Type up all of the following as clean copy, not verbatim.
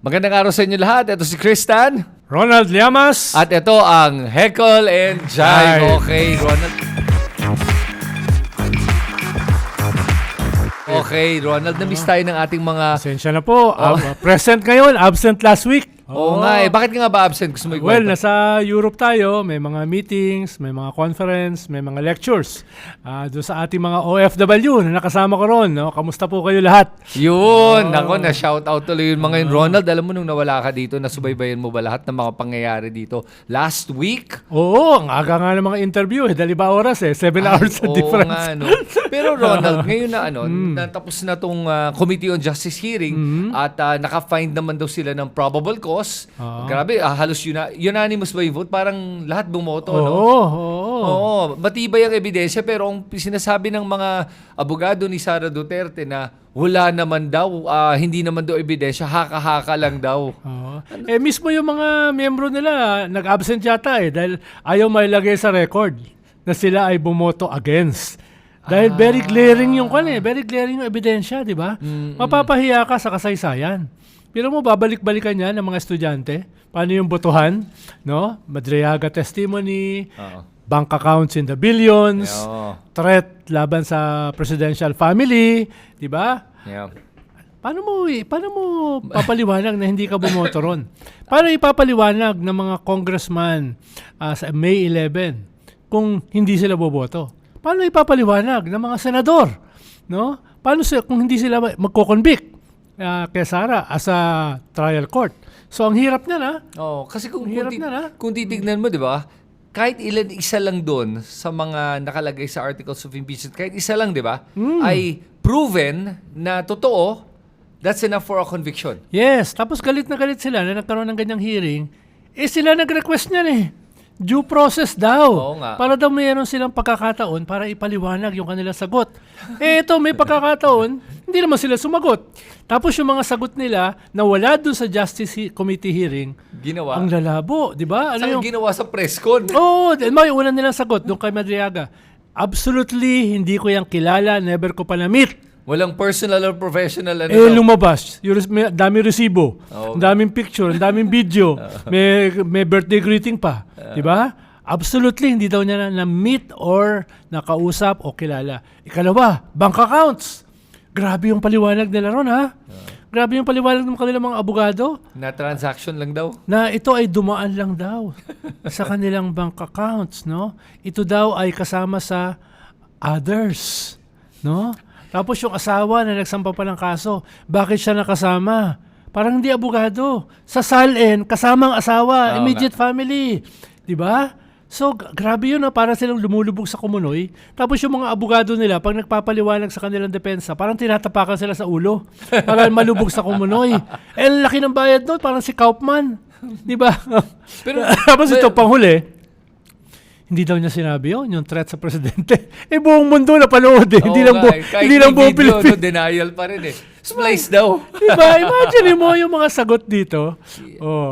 Magandang araw sa inyo lahat. Ito si Kristan. Ronald Llamas. At ito ang Heckle and Jive. Okay, Ronald. Okay, Ronald. Na-miss tayo ng ating mga... Pasensya na po. Present ngayon, absent last week. Oo nga eh. Bakit ka nga ba absent? Gusto mo Well, ikwento? nasa Europe tayo. May mga meetings, may mga conference, may mga lectures. Doon sa ating mga OFW na nakasama ko ron. No? Kamusta po kayo lahat? Yun. Nako, na-shout out tuloy yun mga yun. Ronald, alam mo nung nawala ka dito, nasubaybayan mo ba lahat ng mga pangyayari dito last week? Oo, ang aga nga ng mga interview. Dahil iba oras 7 hours na difference. Oo nga, no? Pero Ronald, ngayon na natapos na tong Committee on Justice hearing at naka-find naman daw sila ng probable cause. Grabe, halos unanimous ba yung vote? Parang lahat bumoto, no? Oo, matibay ang ebidensya pero ang sinasabi ng mga abogado ni Sara Duterte na wala naman daw, hindi naman daw ebidensya, haka-haka lang daw. Mismo yung mga miyembro nila nag-absent yata dahil ayaw mailagay sa record na sila ay bumoto against. Dahil very glaring yung very glaring yung ebidensya, di ba? Mapapahiya ka sa kasaysayan. Pero mo babalik-balikan yan ng mga estudyante. Paano yung botohan? No? Madriaga testimony, bank accounts in the billions, threat laban sa presidential family, di ba? Yeah. Paano mo papaliwanag na hindi ka bumoto ron? Paano ipapaliwanag ng mga congressman sa May 11 kung hindi sila boboto? Paano ipapaliwanag ng mga senador? No? Paano kung hindi sila magko-convict kay Sara as a trial court? So ang hirap niya na. Kasi kung titignan mo, di ba? Kahit isa lang doon sa mga nakalagay sa articles of impeachment, kahit isa lang, di ba? Ay proven na totoo, that's enough for a conviction. Yes, tapos galit na galit sila na nagkaroon ng ganyang hearing. Sila nag-request niyan due process daw. Oo nga. Para daw mayroon silang pagkakataon para ipaliwanag yung kanilang sagot. Ito may pagkakataon, hindi naman sila sumagot. Tapos yung mga sagot nila na wala dun sa Justice Committee hearing, Ginawa. ang lalabo, di ba? Saan ginawa sa press con? May una nilang sagot doon kay Madriaga. Absolutely, hindi ko yung kilala, never ko pa na-meet. Walang personal or professional Lumabas. Daming resibo, daming picture, daming video, may birthday greeting pa. Di ba? Absolutely, hindi daw niya na-meet or nakausap o kilala. Ikalawa, bank accounts. Grabe yung paliwanag nila ron, ha? Grabe yung paliwanag ng kanilang mga abogado. Na transaction lang daw. Na ito ay dumaan lang daw sa kanilang bank accounts, no? Ito daw ay kasama sa others, no? Tapos yung asawa na nagsampa pa ng kaso, bakit siya nakasama? Parang hindi abogado. Sa SALN, kasamang asawa, immediate family. Di ba? So, grabe yun, para silang lumulubog sa kumunoy. Tapos yung mga abogado nila, pag nagpapaliwanag sa kanilang depensa, parang tinatapakan sila sa ulo para malubog sa kumunoy. Laki ng bayad doon, parang si Kaufman. Di ba? Pero tapos ito, panghuli, hindi daw niya sinabi yung threat sa presidente. Buong mundo napanood Hindi lang buong Pilipinas. Denial pa rin Splice daw. Diba? Imagine mo yung mga sagot dito.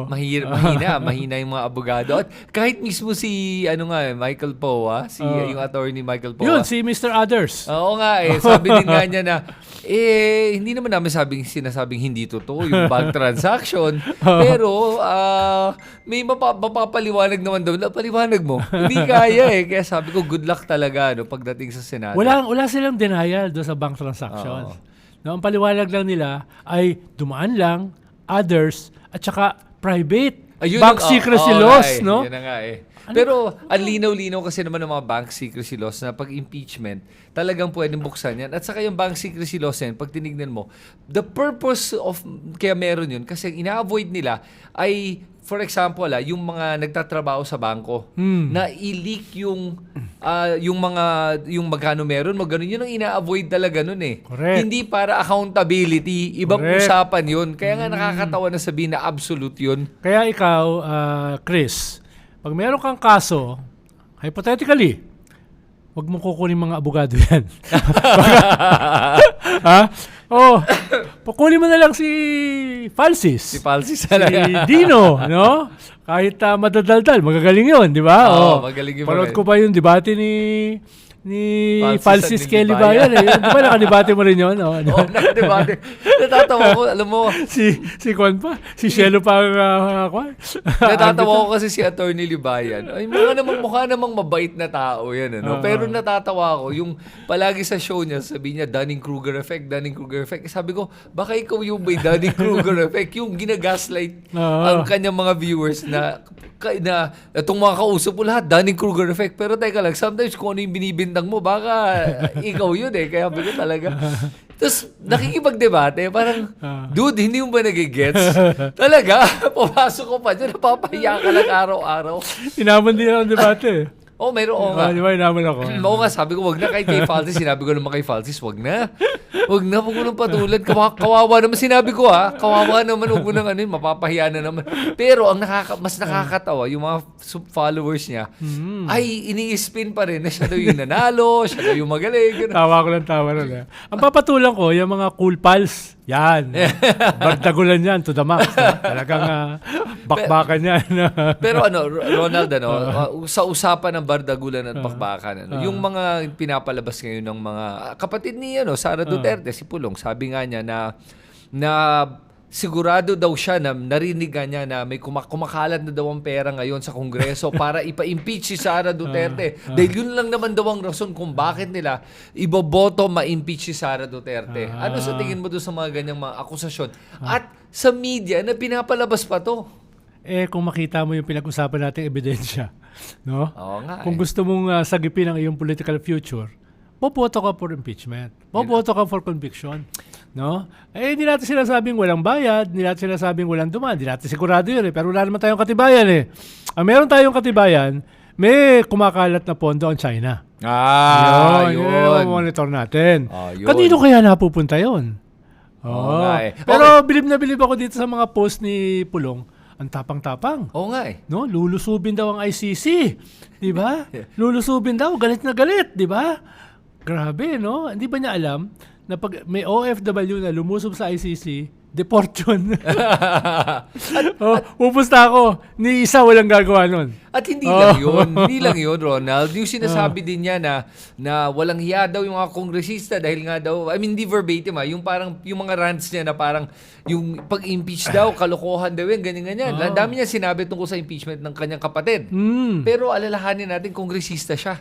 Mahina yung mga abogado. At kahit mismo si, Michael Poa, yung attorney Michael Poa. Yun, si Mr. Others. Oo nga sabi din nga niya na, hindi naman namin sinasabing hindi totoo yung bank transaction. Pero, may mapapaliwanag naman daw. Paliwanag mo. Hindi kaya Kaya sabi ko, good luck talaga pagdating sa Senado. Wala silang denial doon sa bank transactions. No, ang paliwanag lang nila ay dumaan lang, others, at saka private. Bank secrecy laws, no? Yun na nga Pero ang linaw-linaw kasi naman ng mga bank secrecy laws na pag impeachment, talagang pwedeng buksan yan. At saka yung bank secrecy laws yan, pag tinignan mo, the purpose of, kaya meron yun, kasi ina-avoid nila ay, for example, yung mga nagtatrabaho sa bangko, na i-leak yung magkano meron, ganun yun ang ina-avoid talaga nun Correct. Hindi para accountability, ibang usapan yun. Kaya nga nakakatawa na sabihin na absolute yun. Kaya ikaw, Chris, pag meron kang kaso, hypothetically, wag mo kukunin mga abogado yan. Kukunin mo na lang si Falsis. Si Falsis si Dino, no? Kahit madadaldal, magagaling yun, di ba? Magaling yun. Parod ko pa yung debate ni Francis K. Libayan. Di ba nakadebate mo rin yun? Oo, nakadebate. Natatawa ko, alam mo. Si Kwan pa? Si Shelo pa ang Kwan? Natatawa ko kasi si Attorney Libayan. Ay, mukha namang mabait na tao yan. Pero natatawa ko, yung palagi sa show niya, sabi niya, Dunning-Kruger effect, Dunning-Kruger effect. Sabi ko, baka ikaw yung may Dunning-Kruger effect, yung ginagaslight ang kanyang mga viewers na itong mga kausap mo lahat, Dunning-Kruger effect. Pero teka lang, sometimes kung ano yung binibintang mo, baka ikaw yun Kaya bigo talaga. Tapos, nakikipagdebate, parang, dude, hindi mo ba nagigets? Talaga, pumasok ko pa dyan, napapahiya ka lang araw-araw. Inaman din ang debate. Oh, mayroon nga. Di ba, inaman ako. Oo nga, sabi ko, wag na kay Falsis. Sinabi ko naman kay Falsis, wag na. Wag mo nang patulan. Kawawa naman. Sinabi ko kawawa naman. Wag mo nang mapapahiya na naman. Pero ang mas nakakatawa, yung mga followers niya, ay ini-spin pa rin na siya daw yung nanalo, siya daw yung magaling. Tawa ko lang, tawa lang. Ang papatulan ko, yung mga cool pals, yan. Bardagulan yan to the max. Talagang bakbakan yan. Pero Ronald, sa usapan ng bardagulan at bakbakan, yung mga pinapalabas ngayon ng mga kapatid ni Sara Duterte, si Pulong, sabi nga niya na sigurado daw siya na narinig niya na may kumakalat na daw ang pera ngayon sa Kongreso para ipa-impeach si Sara Duterte. Dahil yun lang naman daw ang rason kung bakit nila iboboto ma-impeach si Sara Duterte. Ano sa tingin mo doon sa mga ganyang mga akusasyon? At sa media na pinapalabas pa to? Kung makita mo yung pinag-usapan nating ebidensya, no? Oo nga. Kung gusto mong sagipin ang iyong political future, boboto ka for impeachment. Boboto ka for conviction. No? Hindi natin sinasabing walang bayad, hindi natin sinasabing walang dumaan, hindi natin sigurado yun Pero wala naman tayong katibayan Ang meron tayong katibayan, may kumakalat na pondo ang China. Yun. Yun. Monitor natin. Yun. Kanino kaya napupunta yun? Pero bilib na bilib ako dito sa mga post ni Pulong. Ang tapang-tapang. Oo nga No, lulusubin daw ang ICC. 'Di ba? Lulusubin daw, galit na galit, 'di ba? Grabe, no? Hindi ba niya alam na pag may OFW na lumusob sa ICC, deport yun. Pupusta ako. Ni isa walang gagawa nun. At hindi lang yun, Ronald. Yung sinasabi din niya na walang hiya daw yung mga kongresista dahil nga daw, hindi verbatim yung parang, yung mga rants niya na parang, yung pag-impeach daw, kalokohan daw yun, ganyan-ganyan. Ang dami niya sinabi tungkol sa impeachment ng kanyang kapatid. Pero alalahanin natin, kongresista siya.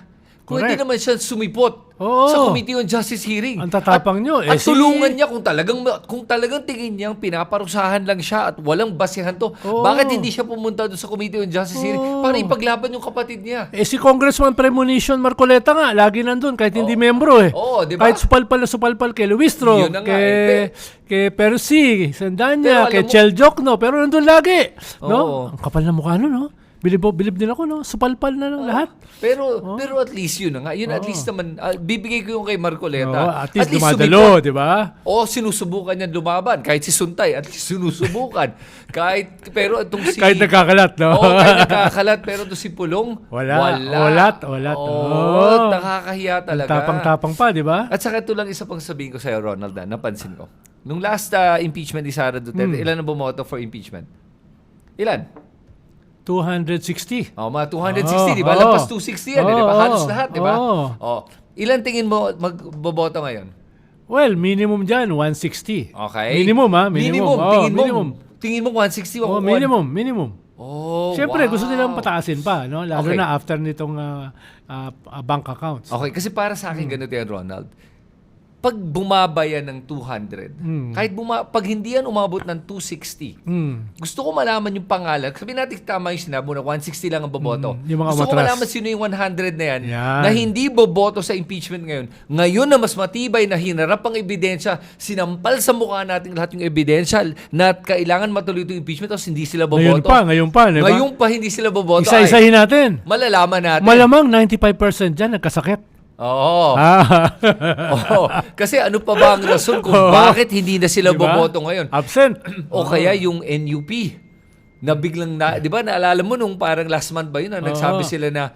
Kung hindi naman siya sumipot sa Committee on Justice hearing. Ang tatapang nyo. At tulungan niya kung talagang tingin niyang pinaparusahan lang siya at walang basihan to. Bakit hindi siya pumunta doon sa Committee on Justice hearing para ipaglaban yung kapatid niya? Si Congressman Premonition Marcoleta nga, lagi nandun kahit hindi membro diba? Kahit supalpal kay Luistro, kay Percy Sandanya, kay Chel Jokno, pero nandun lagi. No? Ang kapal na mukha nun, no? Bilib din ako, no? Supalpal na lang lahat. Pero at least yun na nga. Yun at least naman, bibigay ko yung kay Marcoleta. At least dumadalo, di ba? Sinusubukan niya lumaban. Kahit si Suntay, at least sinusubukan. Pero itong si... Kahit nagkakalat, no? Kahit nagkakalat. Pero itong si Pulong, Walat. Nakakahiya talaga. Tapang-tapang pa, di ba? At saka ito lang isa pang sabihin ko sa'yo, Ronald, napansin ko. Nung last impeachment ni Sara Duterte, ilan ang bumoto for impeachment? Ilan? 260. Mga 260, di ba? Lampas 260 yan, di ba? Halos lahat, di ba? Ilan tingin mo magboboto ngayon? Well, minimum dyan, 160. Okay. Minimum. Tingin mo 160 o minimum. Siyempre, gusto nilang pataasin pa, no? Lalo na after nitong bank accounts. Okay, kasi para sa akin ganito yan, Ronald. Pag bumaba yan ng 200, pag hindi yan umabot ng 260, gusto ko malaman yung pangalan. Sabihin natin tama yung sinabi mo na 160 lang ang boboto. Gusto ko malaman sino yung 100 na yan na hindi boboto sa impeachment ngayon. Ngayon na mas matibay na hinarap ang ebidensya, sinampal sa mukha natin lahat yung ebidensya na kailangan matuloy itong impeachment tapos hindi sila boboto. Ngayon pa. Diba? Ngayon pa hindi sila boboto. Isa-isahin natin. Malalaman natin. Malamang 95% dyan nagkasakit. Kasi ano pa ba ang rason kung bakit hindi na sila boboto ngayon? Absent. O kaya yung NUP na biglang di ba naalala mo nung parang last month ba yun na nagsabi sila na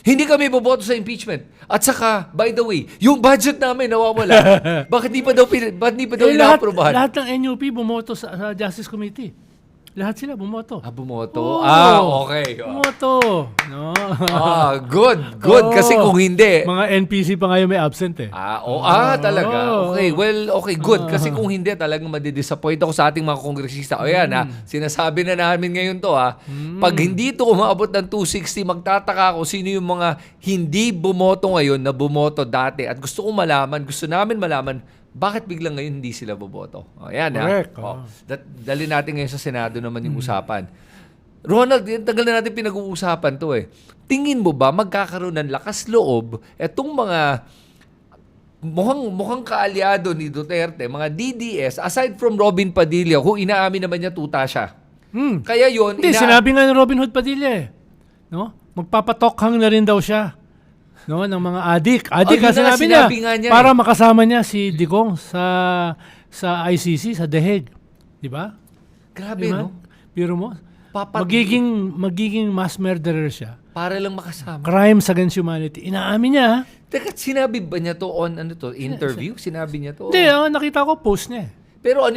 hindi kami boboto sa impeachment. At saka, by the way, yung budget namin nawawala. Bakit di pa daw ina-aprobahan? Lahat ng NUP bumoto sa Justice Committee. Lahat sila bumoto. Bumoto. Oo. Okay. Bumoto. No? Good. Oo. Kasi kung hindi, Mga NPC pa ngayon may absent eh. talaga. Okay, good. Kasi Oo. kung hindi, talagang madidisappoint ako sa ating mga kongresista. O yan, sinasabi na namin ngayon to, Pag hindi ito umabot ng 260, magtataka ako sino yung mga hindi bumoto ngayon na bumoto dati. At gusto namin malaman, bakit biglang ngayon hindi sila boboto? O yan, Correct. Dali natin ngayon sa Senado naman yung usapan. Ronald, tagal na natin pinag-uusapan to eh. Tingin mo ba magkakaroon ng lakas loob etong mga mukhang kaalyado ni Duterte, mga DDS, aside from Robin Padilla, who inaamin naman niya tuta siya. Kaya yun... Hindi, sinabi nga ni Robin Hood Padilla eh. No? Magpapatokhang na rin daw siya. No, ng mga adik. Adik yun na sinabi niya para makasama niya si Digong sa ICC, sa The Hague. Di ba? Grabe, Diba? no? Biro mo? Papat- Magiging mass murderer siya. Para lang makasama. Crimes against humanity. Inaamin niya. Teka, sinabi ba niya to on interview? Sinabi niya to? Hindi, nakita ko post niya. Pero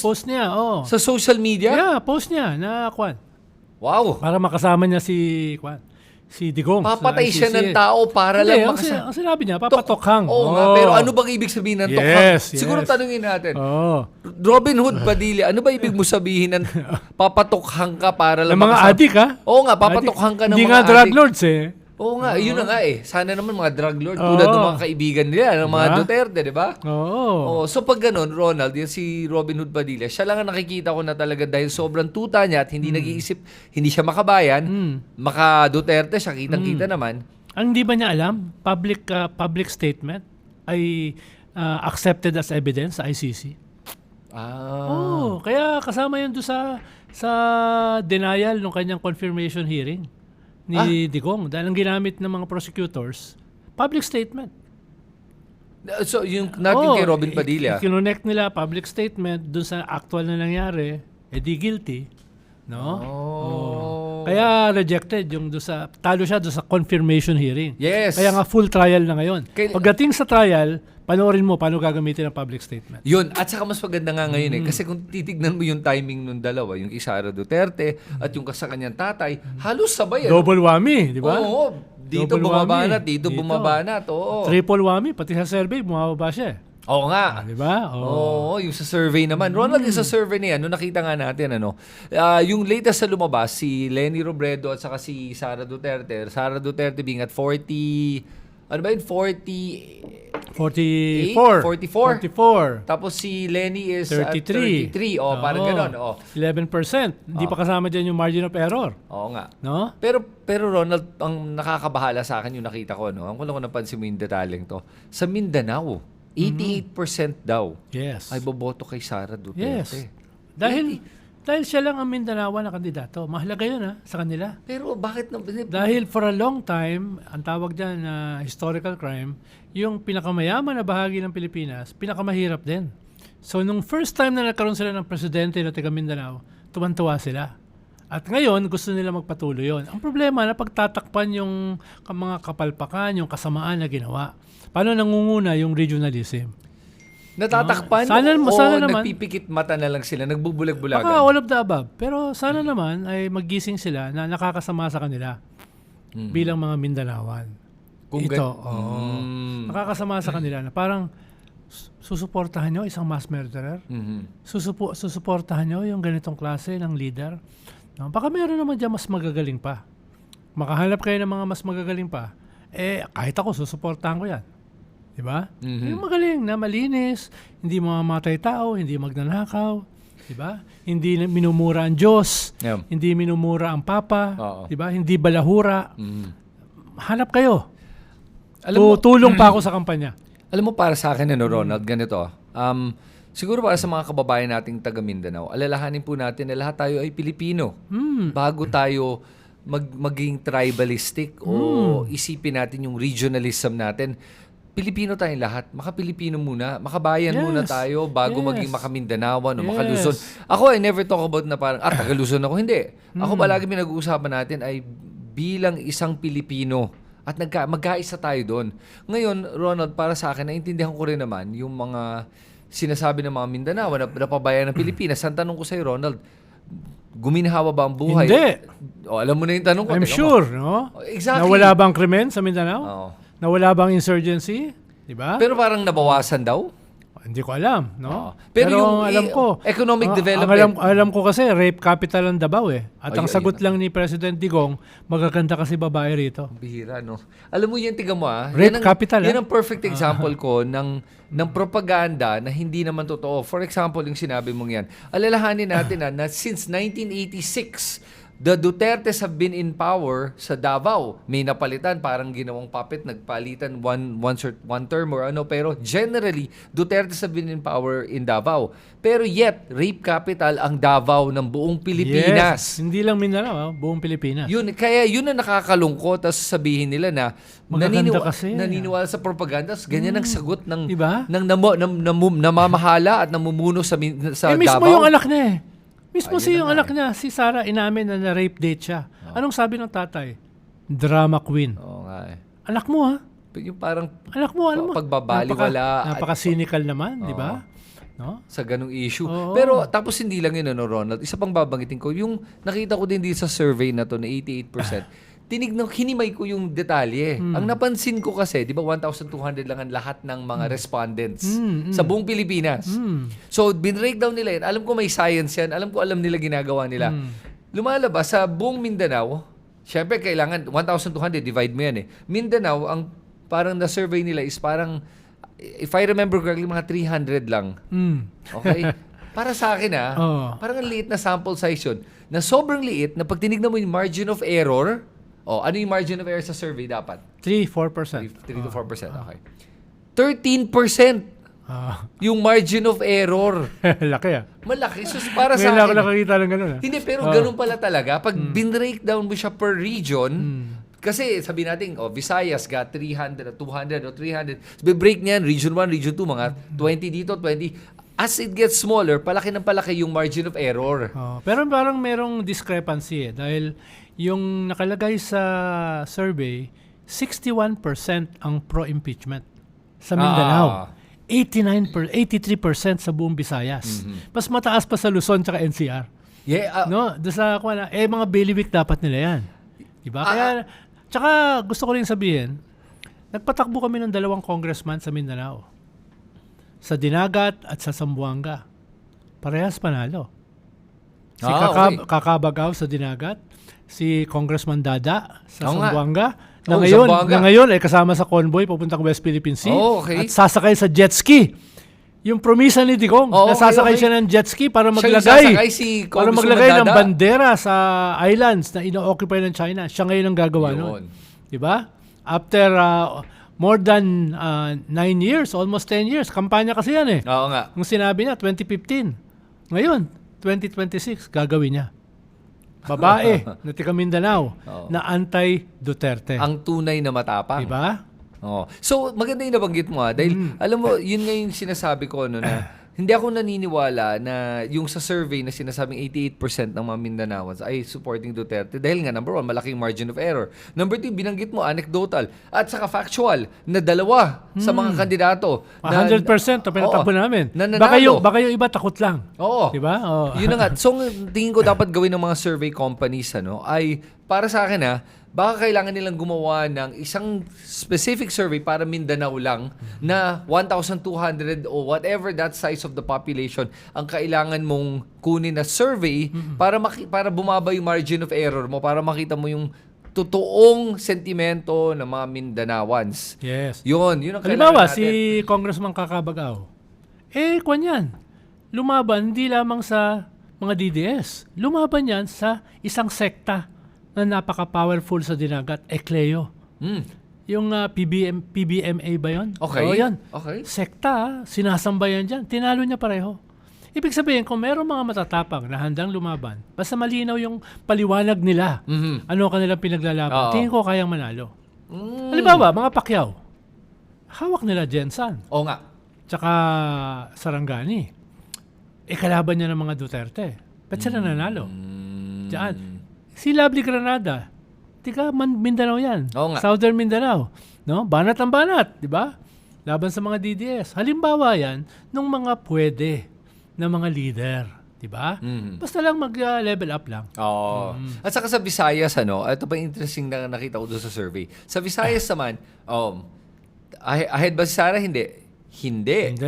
Post niya, sa social media? Yeah, post niya na Kwan. Wow. Para makasama niya si Digong. Papatay sa siya ICC. ng tao para Hindi, lang ang makasama. ang sinabi niya, papatokhang. Oo nga, pero ano bang ibig sabihin ng tokhang? Yes. Siguro tanungin natin. Oo. Robin Hood Padilla, ano ba ibig mo sabihin ng papatokhang ka para lang Ng mga makasama? adik, ha? Oo nga, papatokhang ka ng Hindi mga nga adik. drug lords, eh. Oo nga, yun na nga eh. Sana naman mga drug lord tulad ng mga kaibigan nila, ng mga Diba? Duterte, di ba? Oo. So pag ganun, Ronald, yung si Robin Hood Padilla, siya lang ang nakikita ko na talaga dahil sobrang tuta niya at hindi nag-iisip, hindi siya makabayan, maka-Duterte siya, kitang-kita naman. Ang hindi ba niya alam, public statement ay accepted as evidence sa ICC. Kaya kasama yun doon sa denial ng kanyang confirmation hearing ni Digong. Dahil ang ginamit ng mga prosecutors, public statement. So yung natin kay Robin Padilla. Kinonect nila public statement doon sa actual na nangyari, di guilty. No? Kaya rejected yung doon sa, talo siya doon sa confirmation hearing. Yes. Kaya nga full trial na ngayon. Pagdating sa trial, panoorin mo paano gagamitin ang public statement. Yun. At saka mas maganda nga ngayon eh. Kasi kung titignan mo yung timing ng dalawa, yung Sara Duterte at yung sa kanyang tatay, halos sabay. Double whammy, di ba? Oo. Dito Double bumabanat, whammy. dito bumabanat. Oo. Triple whammy, pati sa survey, bumababa siya. Oo nga. Di ba? Oo, yung sa survey naman. Ronald, yung sa survey niya, nakita nga natin, yung latest sa lumabas, si Leni Robredo at saka si Sara Duterte. Sara Duterte being at 40, 44. 44. Tapos si Lenny is 33. at 33. Parang gano'n. 11%. Hindi pa kasama dyan yung margin of error. Oo nga. No? Pero Ronald, ang nakakabahala sa akin yung nakita ko, ang ko lang napansin mo yung detaling to. Sa Mindanao, 88% daw Yes. ay boboto kay Sara Duterte. Yes. Dahil siya lang ang Mindanaoan na kandidato. Mahalaga yun sa kanila. Pero bakit Dahil for a long time, ang tawag dyan na historical crime, yung pinakamayaman na bahagi ng Pilipinas, pinakamahirap din. So nung first time na nagkaroon sila ng presidente na taga Mindanao, tuwan-tuwa sila. At ngayon, gusto nila magpatuloy yun. Ang problema, napagtatakpan yung mga kapalpakan, yung kasamaan na ginawa. Paano nangunguna yung regionalism? Natatakpan sana naman, nagpipikit mata na lang sila, nagbubulag-bulagan? Baka all of the above. Pero sana naman ay maggising sila na nakakasama sa kanila bilang mga Mindanaoan. Nakakasama sa kanila na parang susuportahan nyo isang mass murderer? Susuportahan nyo yung ganitong klase ng leader? No? Baka meron naman dyan mas magagaling pa. Makahanap kayo ng mga mas magagaling pa. Kahit ako, susuportahan ko yan. Diba? Yung magaling na malinis, hindi mamamatay tao, hindi magnanakaw. Diba? Hindi minumura ang Diyos, hindi minumura ang Papa, diba? Hindi balahura. Hanap kayo. Tulong pa ako sa kampanya. Alam mo, para sa akin, Ronald, ganito. Siguro para sa mga kababayan nating taga Mindanao, alalahanin po natin na lahat tayo ay Pilipino. Bago tayo maging tribalistic o isipin natin yung regionalism natin, Pilipino tayong lahat. Maka-Pilipino muna. Makabayan muna tayo bago maging maka-Mindanao o maka-Luzon. Ako, I never talk about na parang, taga-Luzon ako. Hindi. Ako palagi pinag-uusapan natin ay bilang isang Pilipino at magkaisa tayo doon. Ngayon, Ronald, para sa akin, naintindihan ko rin naman yung mga sinasabi ng mga Mindanao na pabayan ng Pilipinas. Ang tanong ko sa'yo, Ronald, guminhawa ba ang buhay? Hindi. Alam mo na yung tanong ko. I'm tingnan mo. sure, no? Exactly. Nawala bang krimen sa Mindanao? Oo. Nawala bang insurgency? Di ba? Pero parang nabawasan daw. Hindi ko alam, no? Oo. Pero yung alam ko, economic ang development. alam ko kasi rape capital ang Davao eh. At ang Ayun, sagot lang ni President Digong, magaganda kasi babae rito. Bihira, no? Alam mo yan, tiga mo Rape capital, Yan ang perfect example ko ng propaganda na hindi naman totoo. For example, yung sinabi mong yan. Alalahanin natin na since 1986, the Dutertes have been in power sa Davao. May napalitan, parang ginawang puppet, nagpalitan one term or ano. Pero generally, Dutertes have been in power in Davao. Pero yet, rape capital ang Davao ng buong Pilipinas. Yes. Hindi lang Mindanao, buong Pilipinas. Kaya yun ang nakakalungkot. Tapos sabihin nila na Magaganda kasi. naniniwala sa propaganda. Ganyan ang sagot ng, Diba? ng namamahala at namumuno sa mismo Davao. yung anak niya eh. Mismo Ayun si na yung nga anak niya, si Sarah, inamin na na-rape date siya. Anong sabi ng tatay? Drama queen. Oo nga eh. Anak mo ha? Yung parang Anak mo, alam mo. pagbabaliwala. Napaka-cynical naman, di ba? No? Sa ganung issue. Oo. Pero tapos hindi lang yun, ano, Ronald. Isa pang babanggitin ko, yung nakita ko din dito sa survey na to na 88%, hinimay ko yung detalye. Ang napansin ko kasi, di ba 1,200 lang ang lahat ng mga respondents sa buong Pilipinas. So, binreakdown nila yan. Alam ko may science yan. Alam nila ginagawa nila. Lumalabas sa buong Mindanao, syempre kailangan 1,200, divide mo yan eh. Mindanao, ang parang na-survey nila is parang, if I remember correctly, mga 300 lang. Okay? Para sa akin parang ang liit na sample size yun. Na sobrang liit na pag tinignan mo yung margin of error, ano yung margin of error sa survey dapat? 3-4%. 3 to 4%. Okay. 13% yung margin of error. Laki ah. Malaki. So, para sa Ngayon lang ako akin, nakakita ng ganun ah. hindi, pero ganun pala talaga. Pag bin-breakdown mo siya per region, kasi sabi natin, Visayas got 300, 200, o 300. Be-break niyan, region 1, region 2, mga 20 dito, 20. As it gets smaller, palaki ng palaki yung margin of error. Pero parang merong discrepancy eh. Dahil yung nakalagay sa survey, 61% ang pro-impeachment sa Mindanao. 83% sa buong Visayas. Mas mataas pa sa Luzon tsaka NCR. Yeah, No, doon sa mga bailiwick dapat nila yan. Diba? Kaya, tsaka gusto ko rin sabihin, nagpatakbo kami ng 2 congressman sa Mindanao. Sa Dinagat at sa Zamboanga. Parehas panalo. Si okay. Kakabagaw sa Dinagat, si Congressman Dada sa Oo nga. Zamboanga, Zamboanga. na ngayon ay kasama sa convoy papuntang West Philippine Sea Okay. at sasakay sa jet ski. Yung promisa ni Digong, na sasakay siya ng jet ski para maglagay Congressman ng Dada. bandera sa islands na ino-occupy ng China. Siya ngayon ang gagawa nun. Diba? After more than 9 years, almost 10 years, kampanya kasi yan eh. Oo nga. Nung sinabi niya, 2015. Ngayon, 2026, gagawin niya. Babae na taga Mindanao na anti-Duterte. Ang tunay na matapang. Diba? So, maganda yung nabanggit mo dahil alam mo, yun nga yung sinasabi ko na hindi ako naniniwala na yung sa survey na sinasabing 88% ng mga Mindanaoans ay supporting Duterte dahil nga number 1, malaking margin of error. Number 2, binanggit mo anecdotal at saka factual na 2 sa mga kandidato. 100% na pinatakbo namin. Nananalo. Baka yung iba takot lang. Oo. Diba? Yun na nga. So, tingin ko dapat gawin ng mga survey companies ay para sa akin baka kailangan nilang gumawa ng isang specific survey para Mindanao lang na 1,200 o whatever that size of the population ang kailangan mong kunin na survey para bumaba yung margin of error mo, para makita mo yung totoong sentimento ng mga Mindanaoans. Yes. Yun ang kailangan Halimbawa, natin. si Congressman Kakabagaw, kwan yan. Lumaban hindi lamang sa mga DDS. Lumaban yan sa isang sekta na napaka-powerful sa Dinagat, Ecleo. Yung PBMA ba yun? Okay. Oo, yan. Okay. Sekta, sinasambayan dyan. Tinalo niya pareho. Ibig sabihin, kung meron mga matatapang na handang lumaban, basta malinaw yung paliwanag nila, ano kanilang pinaglalaban, tingin ko kayang manalo. Halimbawa, mga Pacquiao, hawak nila Jensan. Oo nga. Tsaka Sarangani. Kalaban niya ng mga Duterte. Ba't sila nanalo? Diyan. Si Lovely Granada, Mindanao yan. Oo nga. Southern Mindanao. No? Banat ang banat, di ba? Laban sa mga DDS. Halimbawa yan, nung mga pwede na mga leader. Diba? Basta lang mag-level up lang. Oo. At saka sa Visayas, ito pa interesting na nakita ko doon sa survey. Sa Visayas naman, ahead ba si Sarah? Hindi. Hindi.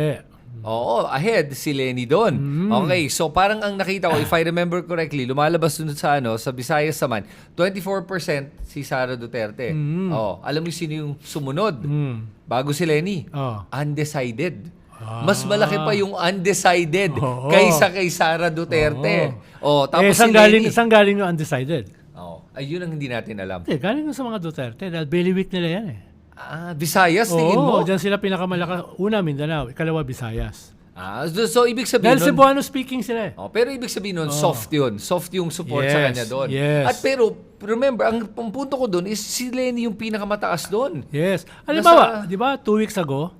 Oo, ahead si Lenny doon. Okay, so parang ang nakita ko, if I remember correctly, lumalabas dun sa Visayas naman, 24% si Sara Duterte. Alam mo sino yung sumunod? Bago si Lenny? Undecided. Mas malaki pa yung undecided kaysa kay Sara Duterte. Tapos si Lenny. Saan galing yung undecided? Ayun ang hindi natin alam. Galing sa mga Duterte dahil bailiwick nila yan Visayas, tingin mo? Diyan sila pinakamalakas. Una, Mindanao. Ikalawa, Visayas. So ibig sabihin dahil Cebuano speaking sila pero ibig sabihin nun, soft yun. Soft yung support sa kanya doon. Yes. At pero, remember, ang punto ko doon is si Lenny yung pinakamataas doon. Yes. Halimbawa, di ba, 2 weeks ago,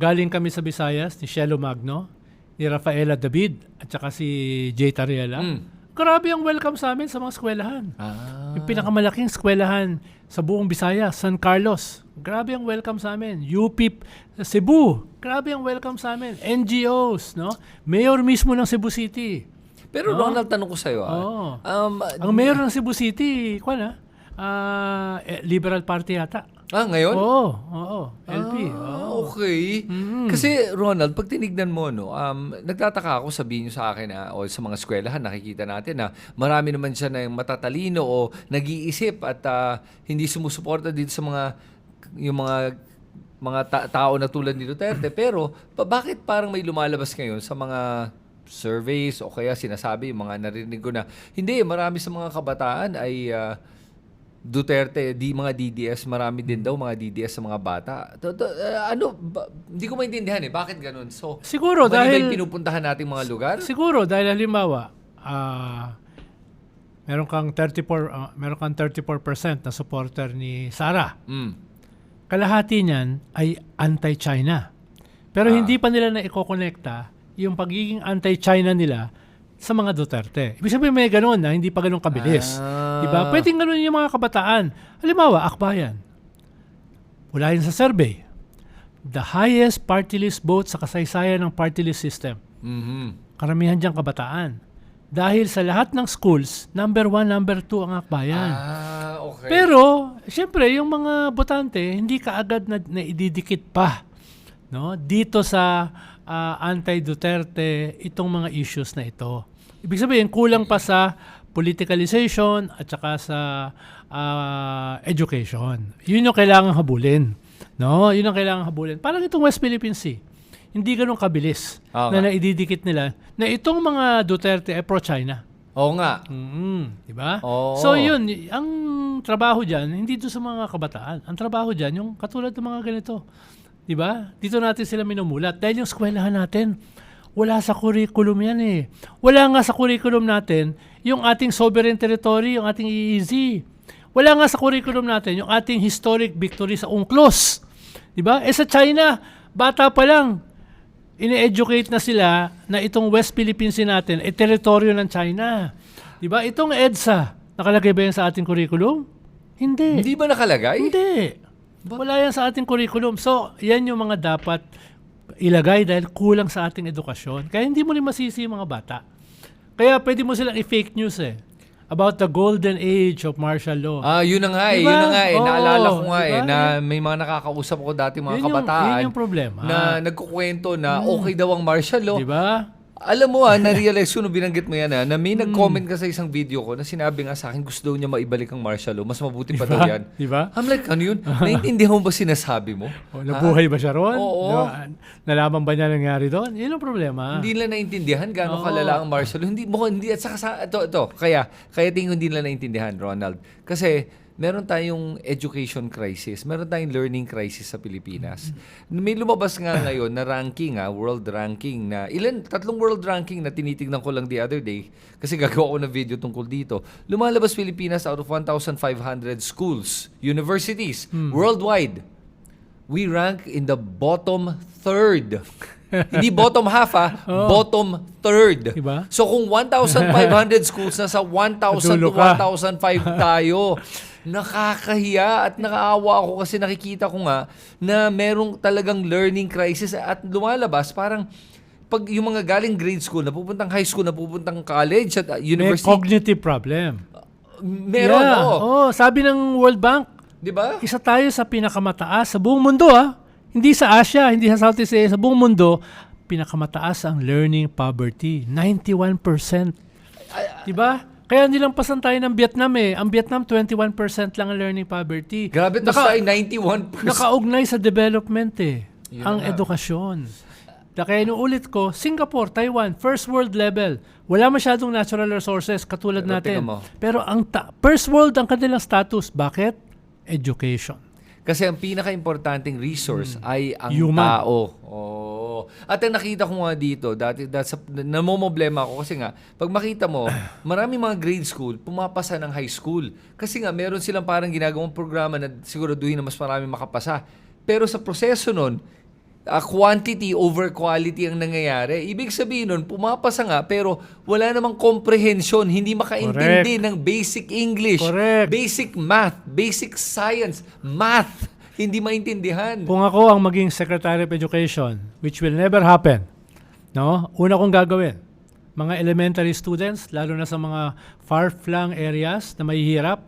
galing kami sa Visayas ni Shelo Magno, ni Rafaela David, at saka si Jay Tariela. Grabe ang welcome sa amin sa mga eskwelahan. Yung pinakamalaking eskwelahan sa buong Visayas, San Carlos. Grabe ang welcome sa amin. UP Cebu. Grabe ang welcome sa amin. NGOs, no? Mayor mismo ng Cebu City. Pero Ronald, tanong ko sa'yo. Ang mayor ng Cebu City, Liberal Party yata. Ngayon? Oo. LP. Okay. Kasi Ronald, pag tinignan mo, nagtataka ako, sabihin nyo sa akin o sa mga eskwelahan, nakikita natin na marami naman siya na matatalino o nag-iisip at hindi sumusuporta dito sa mga tao na tulad ni Duterte. Pero bakit parang may lumalabas ngayon sa mga surveys o kaya sinasabi, mga narinig ko na, hindi, marami sa mga kabataan ay Duterte, mga DDS, marami din daw mga DDS sa mga bata. Hindi ko maintindihan bakit ganun. So, siguro dahil pinupuntahan nating mga lugar? Siguro dahil halimbawa, meron kang 34% na supporter ni Sara. Kalahati niyan ay anti-China. Pero hindi pa nila na ikokonekta yung pagiging anti-China nila sa mga Duterte. Ibig sabihin may ganun na hindi pa ganun kabilis. Diba? Pwedeng ganun yung mga kabataan. Halimbawa, Akbayan. Wala yun sa survey. The highest party list vote sa kasaysayan ng party list system. Karamihan diyang kabataan. Dahil sa lahat ng schools, number 1, number 2 ang Akbayan. Okay. Pero, siyempre, yung mga botante, hindi kaagad na ididikit pa dito sa anti-Duterte itong mga issues na ito. Ibig sabihin, kulang pa sa politicalization at saka sa education. Yun yung kailangang habulin. Yun ang kailangang habulin. Parang itong West Philippine Sea. Hindi ganun kabilis na naididikit nila na itong mga Duterte ay pro-China. Oo nga. Diba? Oo. So yun, ang trabaho dyan, hindi doon sa mga kabataan. Ang trabaho dyan, yung katulad ng mga ganito. Diba? Dito natin sila minumulat. Dahil yung eskwelahan natin, wala sa curriculum yan Wala nga sa curriculum natin yung ating sovereign territory, yung ating EEZ. Wala nga sa curriculum natin yung ating historic victory sa UNCLOS. Diba? Sa China, bata pa lang, ine-educate na sila na itong West Philippine Sea natin ay teritoryo ng China. Diba? Itong EDSA, nakalagay ba yan sa ating curriculum? Hindi. Hindi ba nakalagay? Hindi. Wala yan sa ating curriculum. So, yan yung mga dapat ilagay dahil kulang sa ating edukasyon. Kaya hindi mo rin masisi yung mga bata. Kaya pwede mo silang i-fake news about the golden age of martial law. Yun na nga diba? Yun na nga Naalala ko nga diba? na may mga nakakausap ko dati mga Yun kabataan. Yun yung problema. Na nagkukwento na okay daw ang martial law. Diba? Alam mo na-realize ko nung binanggit mo yan na may nag-comment ka sa isang video ko na sinabi nga sa akin gusto daw niya maibalik ang martial law. Mas mabuti pa daw yan. Diba? I'm like, ano yun? Naintindihan mo ba sinasabi mo? Nabuhay ba siya ron? Oo. Nalaman ba niya nangyari doon? Yun ang problema. Hindi nila naintindihan gaano kalala ang martial law. Hindi at saka ito. Kaya tingin ko hindi nila naintindihan, Ronald. Kasi meron tayong education crisis, meron tayong learning crisis sa Pilipinas. May lumabas nga ngayon na ranking, world ranking na tatlong world ranking na tinitignan ko lang the other day kasi gagawa ko na video tungkol dito. Lumalabas Pilipinas out of 1,500 schools, universities, worldwide. We rank in the bottom third. Hindi bottom half bottom third. Diba? So kung 1,500 schools, nasa 1,000 to 1,005 tayo. Nakakahiya at nakaawa ako kasi nakikita ko nga na merong talagang learning crisis at lumalabas parang pag yung mga galing grade school, napupuntang high school, napupuntang college at May university, cognitive problem. meron, Yeah. oo. Sabi ng World Bank, Di ba? isa tayo sa pinakamataas sa buong mundo, Hindi sa Asia, hindi sa Southeast Asia, sa buong mundo, pinakamataas ang learning poverty. 91%. Diba? Kaya nilampasan tayo ng Vietnam Ang Vietnam, 21% lang ang learning poverty. Grabe to sa 91%. Nakaugnay sa development Yun ang na nga. edukasyon. Kaya inuulit ko, Singapore, Taiwan, first world level. Wala masyadong natural resources katulad Pero tingnan natin. mo. Pero ang first world ang kanilang status. Bakit? Education. Kasi ang pinaka-importanting resource ay ang Human. tao. Oh. At ang nakita ko nga dito, namomoblema ako kasi nga, pag makita mo, marami mga grade school, pumapasa ng high school. Kasi nga, meron silang parang ginagawang programa na siguraduhin na mas marami makapasa. Pero sa proseso nun, quantity over quality ang nangyayari. Ibig sabihin nun, pumapasa nga, pero wala namang comprehension, hindi makaintindi ng basic English, Correct. basic math, basic science, math, hindi maintindihan. Kung ako ang maging Secretary of Education, which will never happen, una kong gagawin, mga elementary students, lalo na sa mga far-flung areas na mahihirap,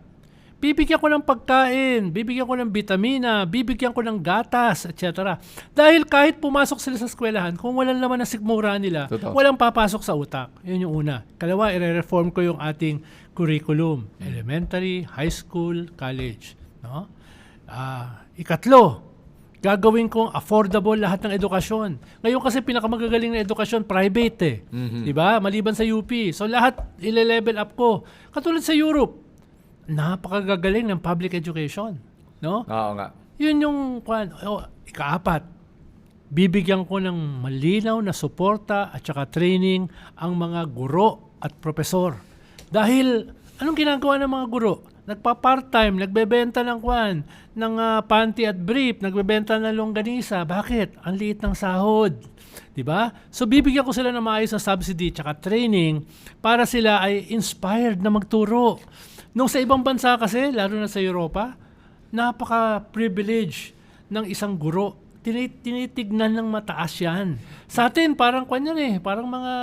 bibigyan ko ng pagkain, bibigyan ko ng bitamina, bibigyan ko ng gatas, etc. Dahil kahit pumasok sila sa eskwelahan, kung walang laman na sikmura nila, Totoo. walang papasok sa utak. Yun yung una. Kalawa, i-reform ko yung ating curriculum. Elementary, high school, college. Ikatlo, gagawin kong affordable lahat ng edukasyon. Ngayon kasi pinakamagagaling na edukasyon, private Diba? Maliban sa UP. So lahat, ile-level up ko. Katulad sa Europe, napakagagaling ng public education. Oo nga. Yun yung ikaapat. Bibigyan ko ng malinaw na suporta at saka training ang mga guro at profesor. Dahil, anong ginagawa ng mga guro? Nagpa-part-time, nagbebenta ng panty at brief, nagbebenta ng longganisa. Bakit? Ang liit ng sahod. Diba? So, bibigyan ko sila ng maayos na subsidy at saka training para sila ay inspired na magturo. Nung sa ibang bansa kasi, lalo na sa Europa, napaka-privilege ng isang guro. Tinitignan ng mataas yan. Sa atin, parang parang mga...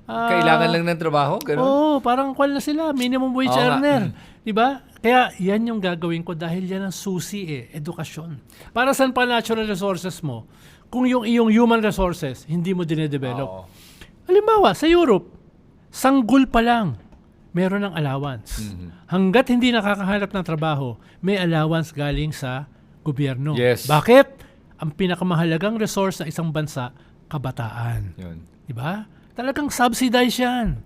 Kailangan lang ng trabaho? Ganun? Oo, parang na sila, minimum wage Oo nga. earner. Diba? Kaya yan yung gagawin ko dahil yan ang susi edukasyon. Para saan pa natural resources mo kung yung iyong human resources hindi mo dinedevelop? Oo. Halimbawa, sa Europe, sanggol pa lang, meron ng allowance. Hanggat hindi nakakahanap ng trabaho, may allowance galing sa gobyerno. Yes. Bakit? Ang pinakamahalagang resource ng isang bansa, kabataan. Yun. Diba? Talagang subsidize yan.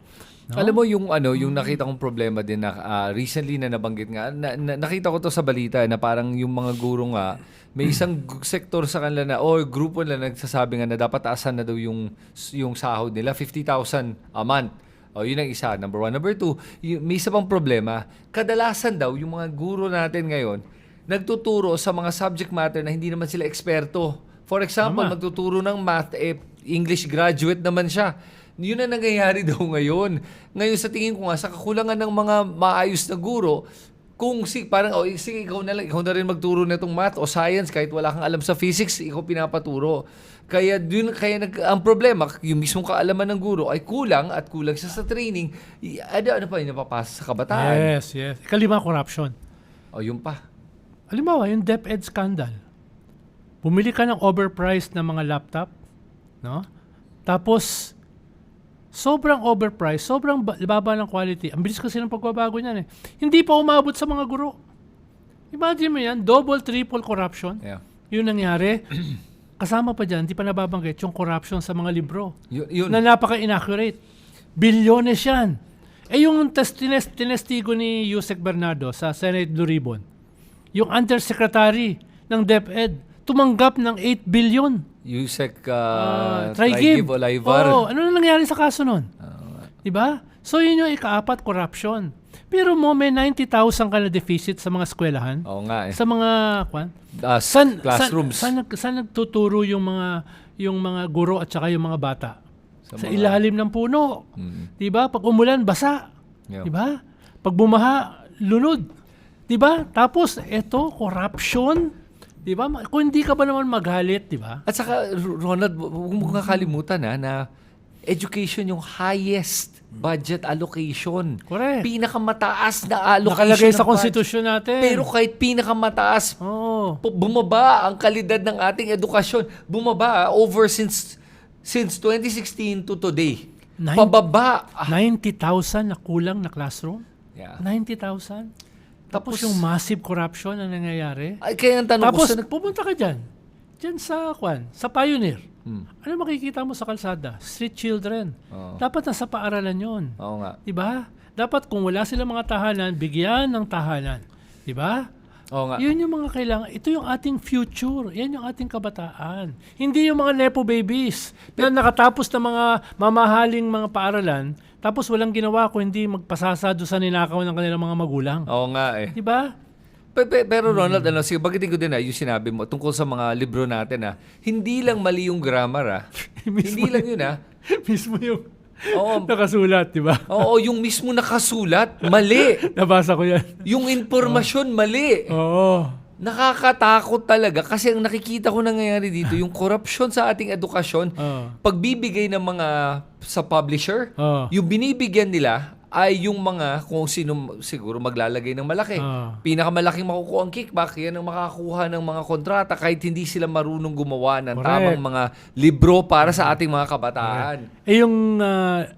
Alam mo yung nakita kong problema din na recently na nabanggit nga, nakita ko to sa balita na parang yung mga guro nga, may isang sektor sa kanila na grupo na nagsasabi nga na dapat taasan na daw yung sahod nila, 50,000 a month. Yun ang isa. Number one. Number two, may isa pang problema. Kadalasan daw, yung mga guro natin ngayon, nagtuturo sa mga subject matter na hindi naman sila eksperto. For example, magtuturo ng math, English graduate naman siya. Yun ang nangyayari daw ngayon. Ngayon sa tingin ko nga, sa kakulangan ng mga maayos na guro, kung sige, ikaw na rin magturo na itong math o science, kahit wala kang alam sa physics, ikaw pinapaturo. Kaya ang problema, yung mismong kaalaman ng guro ay kulang at kulang siya sa training. Ano pa yung napapasa sa kabataan? Yes. Ikalima, corruption. Yun pa. Halimbawa, yung DepEd scandal. Pumili ka ng overpriced na mga laptop, Tapos, sobrang overpriced, sobrang baba ng quality. Ang bilis kasi ng pagbabago niyan Hindi pa umabot sa mga guro. Imagine mo yan, double, triple corruption. Yeah. Yun nangyari. Kasama pa dyan, hindi pa nababanggit yung corruption sa mga libro. Yun. Na napaka-inaccurate. Bilyones yan. Yung tinestigo ni Yusek Bernardo sa Senate Blue Ribbon, yung undersecretary ng DepEd, tumanggap ng 8 billion. Yusek Trigib Olivar. Ano na nangyari sa kaso nun? Diba? So yun yung ikaapat, corruption. Pero may 90,000 ka na deficit sa mga eskwelahan. Oo nga Sa mga classrooms. Saan nagtuturo yung mga guro at saka yung mga bata? Sa ilalim ng puno. Diba? Pag umulan, basa. Yeah. Diba? Pag bumaha, lunod. Diba? Tapos, corruption. Di ba? Kung hindi ka ba naman maghalit, di ba? At saka, Ronald, huwag mo kakalimutan na education yung highest budget allocation. Correct. Pinakamataas na allocation. Nakalagay sa ng budget. konstitusyon natin. Pero kahit pinakamataas, Oo. bumaba ang kalidad ng ating edukasyon. Bumaba over since 2016 to today. Pababa. 90,000 na kulang na classroom? Yeah. 90,000? Tapos yung massive corruption na nangyayari? Ay, kaya ang tanong Tapos ko, pupunta ka dyan. Dyan sa Pioneer. Ano makikita mo sa kalsada? Street children. Oo. Dapat nasa paaralan yon. Oo nga. Diba? Dapat kung wala silang mga tahanan, bigyan ng tahanan. Diba? Oo nga. Yun yung mga kailangan. Ito yung ating future. Yan yung ating kabataan. Hindi yung mga nepo babies na nakatapos ng mga mamahaling mga paaralan tapos walang ginawa kung hindi magpasasado sa ninakaw ng kanilang mga magulang. Oo nga eh. Diba? Pero Ronald, sige, bagitin ko din yung sinabi mo tungkol sa mga libro natin hindi lang mali yung grammar hindi lang yun Mismo yung Oo. nakasulat, diba? Oo, yung mismo nakasulat, mali. Nabasa ko yan. Yung informasyon, mali. Oo. Nakakatakot talaga kasi ang nakikita ko nangyayari dito, yung corruption sa ating edukasyon, pagbibigay ng mga sa publisher, yung binibigyan nila ay yung mga kung sino siguro maglalagay ng malaki. Pinakamalaking makukuha ang kickback, yan ang makakuha ng mga kontrata kahit hindi sila marunong gumawa ng tamang mga libro para sa ating mga kabataan. Yung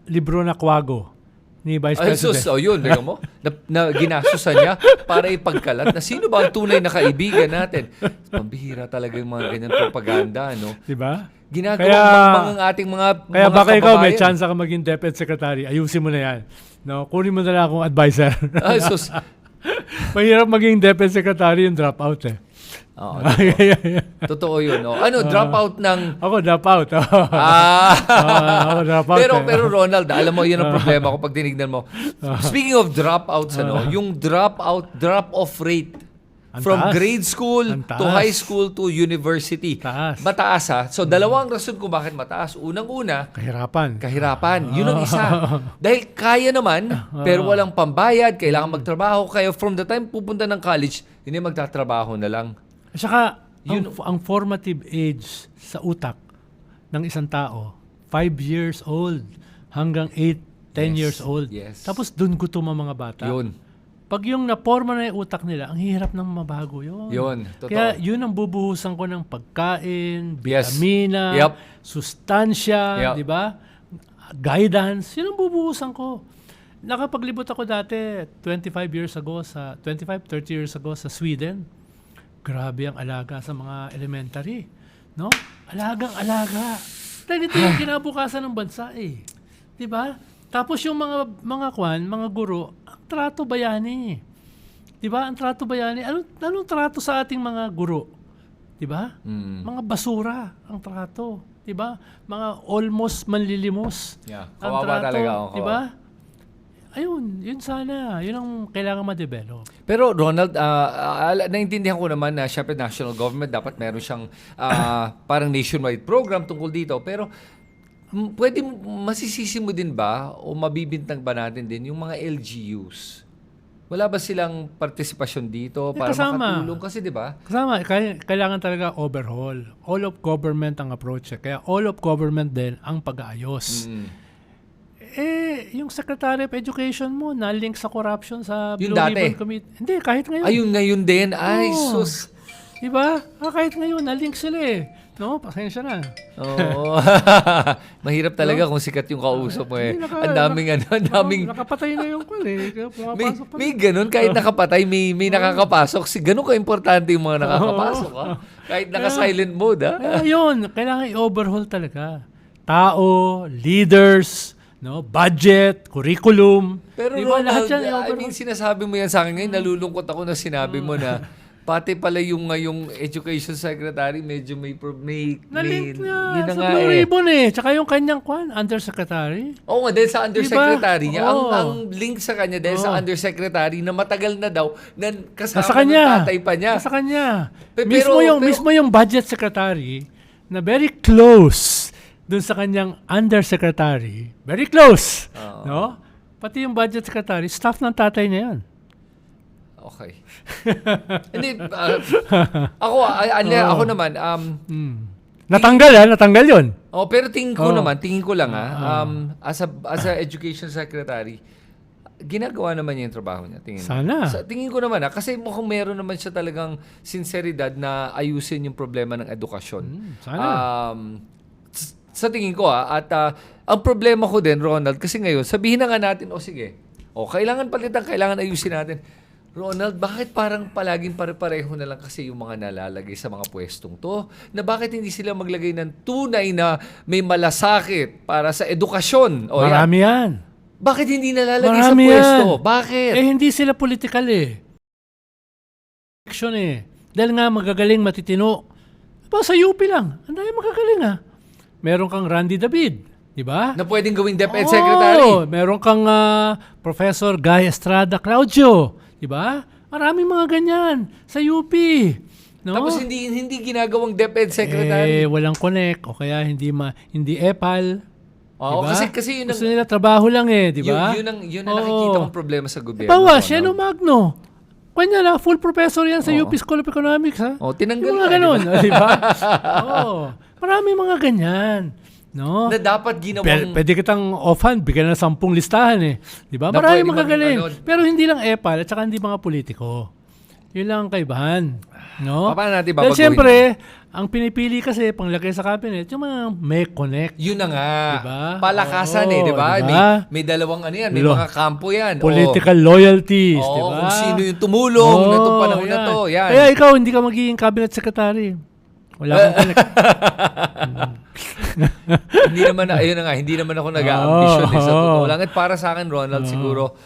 libro na Quago ni Vice President. Yun, tingnan mo, na ginasusan niya para ipagkalat na sino ba ang tunay na kaibigan natin. Pambihira talaga yung mga ganyan propaganda, no? Diba? Ginagawa mga ating mga Kaya mga baka ikaw may kababayan. chance ka maging DepEd Secretary. Ayusin mo na yan. No? Kunin mo na lang akong advisor. Mahirap maging DepEd Secretary yung dropout eh. Oo, totoo yun. No? Dropout ng... Ako dropout. Ako dropout. Pero Ronald, alam mo, yun ang problema ko pag tinignan mo. Speaking of dropouts, yung drop-off rate from grade school to high school to university. Mataas So, dalawang rason kung bakit mataas. Unang-una, kahirapan. Yun ang isa. Dahil kaya naman, pero walang pambayad, kailangan magtrabaho. Kaya from the time pupunta ng college, hindi magtatrabaho na lang. At saka, ang formative age sa utak ng isang tao, 5 years old hanggang 8, 10 years old. Yes. Tapos dun gutom ang mga bata. Yun. Pag yung naporma na yung utak nila, ang hirap nang mabago yun. Yun, totoo. Kaya yun ang bubuhusan ko ng pagkain, vitamina, sustansya, di ba? Guidance, yun ang bubuhusan ko. Nakapaglibot ako dati 30 years ago sa Sweden. Grabe ang alaga sa mga elementary. No? Alagang-alaga. Dahil ito yung kinabukasan ng bansa eh. Di ba? Tapos yung mga guro, ang trato bayani. 'Di ba? Ang trato bayani. Anong trato sa ating mga guro? 'Di ba? Mga basura ang trato, 'di ba? Mga almost manlilimos. Yeah. Ang Kawawa trato, talaga, 'di ba? Ayun, yun sana. Yun ang kailangan ma-develop. Pero Ronald, naintindihan ko naman na syempre national government dapat meron siyang parang nationwide program tungkol dito. Pero pwede masisisi mo din ba o mabibintang ba natin din yung mga LGUs? Wala ba silang partisipasyon dito para makatulong? Kasi di ba? Kasama, kailangan talaga overhaul. All of government ang approach. Kaya all of government din ang pag-aayos. Yung Secretary of Education mo, na-link sa corruption sa Blue Ribbon Committee. Hindi, kahit ngayon. Ayun ngayon din. Ay, sus. Diba? Kahit ngayon, na-link sila eh. No, pasensya na. Oo. Mahirap talaga kung sikat yung kausap mo eh. Ang daming... Nakapatay na yung call eh. May ganun, kahit nakapatay, may nakakapasok. Ganun ka-importante yung mga nakakapasok. Kahit naka-silent mode. Yun, kailangan i-overhaul talaga. Tao, leaders, budget, curriculum. Pero diba, Ronald, sinasabi mo yan sa akin ngayon, nalulungkot ako na sinabi mo na pati pala yung ngayong education secretary medyo may na-link na sa Blue Ribbon eh. Tsaka yung kanyang undersecretary. Oo nga, dahil sa undersecretary niya. Ang link sa kanya dahil sa undersecretary na matagal na daw na kasama ng tatay pa niya. Sa kanya. Mismo yung budget secretary na very close dun sa kanyang undersecretary. Very close. No? Pati yung budget secretary, staff ng tatay niya yan. Okay. Hindi, ako naman, Natanggal yun. pero tingin ko lang as a education secretary, ginagawa naman niya yung trabaho niya. Tingin ko naman kasi mukhang meron naman siya talagang sinseridad na ayusin yung problema ng edukasyon. Sana. Sa tingin ko at ang problema ko din, Ronald, kasi ngayon, sabihin na nga natin, sige, kailangan palitan, kailangan ayusin natin. Ronald, bakit parang palaging pare-pareho na lang kasi yung mga nalalagay sa mga pwestong to? Na bakit hindi sila maglagay ng tunay na may malasakit para sa edukasyon? Marami yan. Bakit hindi nalalagay sa pwesto? Bakit? Hindi sila political Action Dahil nga magagaling, matitino. Sa UP lang. Ang dami magagaling Meron kang Randy David. Diba? Na pwedeng gawing DepEd Secretary. Meron kang Professor Guy Estrada Claudio. Diba? Maraming mga ganyan sa UP. No? Tapos hindi ginagawang DepEd Secretary. Walang connect o kaya hindi EPAL. Oo, diba? kasi yun gusto nila trabaho lang diba? Yun ang nakikita kong problema sa gobyerno. Sheno Magno. Kanya full professor yan sa UP School of Economics tinanggal yung mga ganun, diba? Maraming mga ganyan. No? Na dapat ginawang... Pwede kitang offhand, bigyan ng 10 listahan Diba? Maraming mga galing. Pero hindi lang EPAL at saka hindi mga politiko. Yun lang ang kaibahan. No? Paano natin Dahil babaguhin? siyempre, ang pinipili kasi panglagay sa cabinet, yung mga may connect. Yun na nga. Diba? Palakasan diba? Diba? May dalawang may mga kampo yan. Political loyalties. Diba? Kung sino yung tumulong na itong panahon na to. Yan. Kaya ikaw, hindi ka magiging cabinet secretary. Wala kang connect. hindi naman ako nag-aambisyon sa totoo lang. At para sa akin, Ronald, siguro,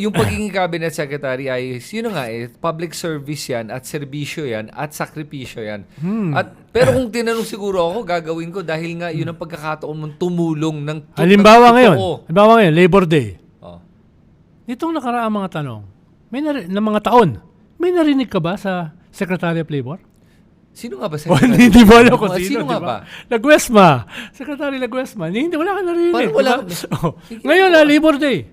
yung pagiging cabinet secretary ay, public service yan, at serbisyo yan, at sakripisyo yan. Pero kung tinanong siguro ako, gagawin ko dahil nga yun ang pagkakataon mong tumulong ng Halimbawa ngayon, Labor Day. Nitong nakaraang mga tanong, ng mga taon, may narinig ka ba sa Secretary of Labor? Sino nga ba? Hindi mo alam kung sino nga diba? ba? Laguesma. Secretary Laguesma. Hindi, wala ka narinig. Parang wala. Ngayon, Labor Day.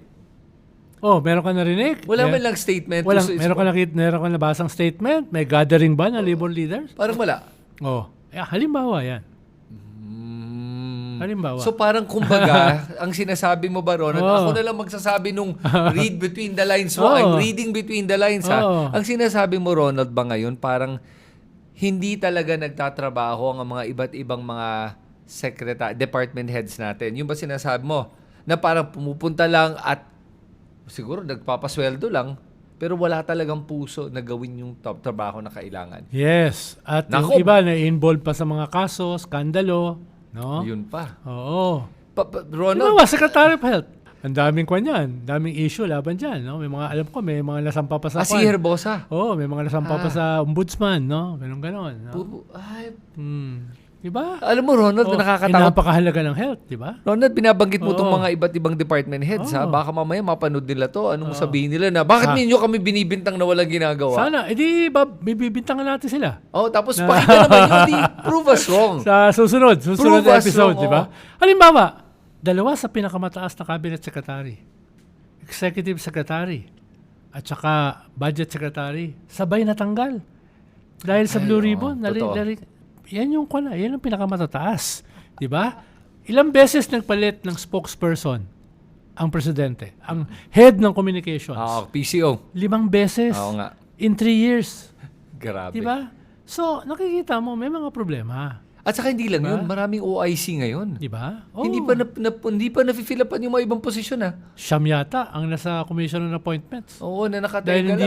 Meron ka narinig? Wala man lang statement. Meron ka nabasang statement? May gathering ba ng labor leaders? Parang wala. Halimbawa yan. Halimbawa. So parang kumbaga, ang sinasabi mo ba, Ronald, ako na lang magsasabi nung read between the lines mo. I'm reading between the lines, Ang sinasabi mo, Ronald, ba ngayon, parang hindi talaga nagtatrabaho ang mga iba't ibang mga department heads natin. Yung ba sinasabi mo? Na parang pumupunta lang at siguro nagpapasweldo lang, pero wala talagang puso na gawin yung trabaho na kailangan. Yes. At yung iba na-involve pa sa mga kaso, skandalo. No? Yun pa. Oo. Ronald, Secretary of Health. Ang daming daming issue laban dyan, no? May mga, alam ko, may mga nasampa pa sa si Herbosa. may mga nasampa pa sa ombudsman, no? Ganon. No? Diba? Alam mo, Ronald, nakakatakot. Napakahalaga ng health, diba? Ronald, binabanggit mo itong mga iba't ibang department heads, Baka mamaya mapanood nila to. Ano mo sabihin nila na, bakit ninyo kami binibintang na walang ginagawa? Sana, bibibintangan natin sila. Tapos pakita naman yun, prove us wrong. Sa susunod episode, diba? Halimbawa, 2 sa pinakamataas na cabinet secretary, executive secretary, at saka budget secretary, sabay natanggal. Dahil sa Blue Ribbon. Yan yung pinakamatataas. Diba? Ilang beses nagpalit ng spokesperson ang presidente, ang head ng communications. PCO. 5 beses. Oo nga. In 3 years. Grabe. Diba? So, nakikita mo, may mga problema. At saka hindi lang yun, maraming OIC ngayon. Diba? Hindi pa na-fill upan yung mga ibang posisyon, Siyam yata ang nasa commission on appointments. Oo, na nakatega dahil lang.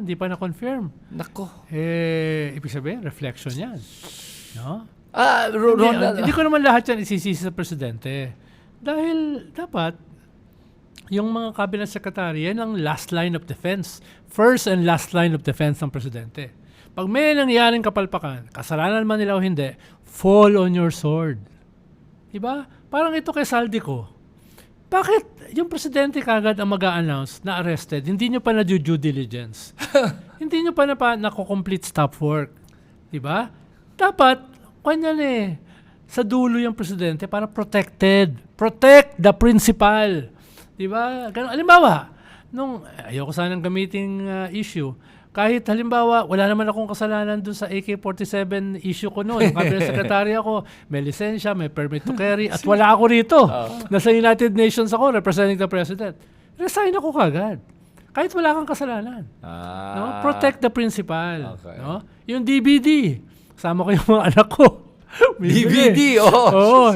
Hindi pa na-confirm. Nako. Ibig sabihin, reflection yan. No? Ronald. Hindi ko naman lahat yan isisisi sa presidente. Dahil dapat, yung mga cabinet secretary, yan ang last line of defense. First and last line of defense ng presidente. Pag may nangyaring kapalpakan, kasalanan man nila o hindi, fall on your sword. Diba? Parang ito kay Saldico. Bakit yung presidente kagad ang mag-a-announce na arrested, hindi nyo pa na-due diligence? Hindi nyo pa na-complete stop work. Diba? Dapat, sa dulo yung presidente para protected. Protect the principal. Diba? Ganun. Halimbawa, ayoko sanang gamitin issue. Kahit halimbawa, wala naman akong kasalanan dun sa AK-47 issue ko noon. Yung cabinet secretary ako, may lisensya, may permit to carry, at wala ako rito. Nasa United Nations ako, representing the President. Resign ako kagad. Kahit wala kang kasalanan. No? Protect the principal. Okay. No? Yung DVD, kasama ko yung mga anak ko. DVD,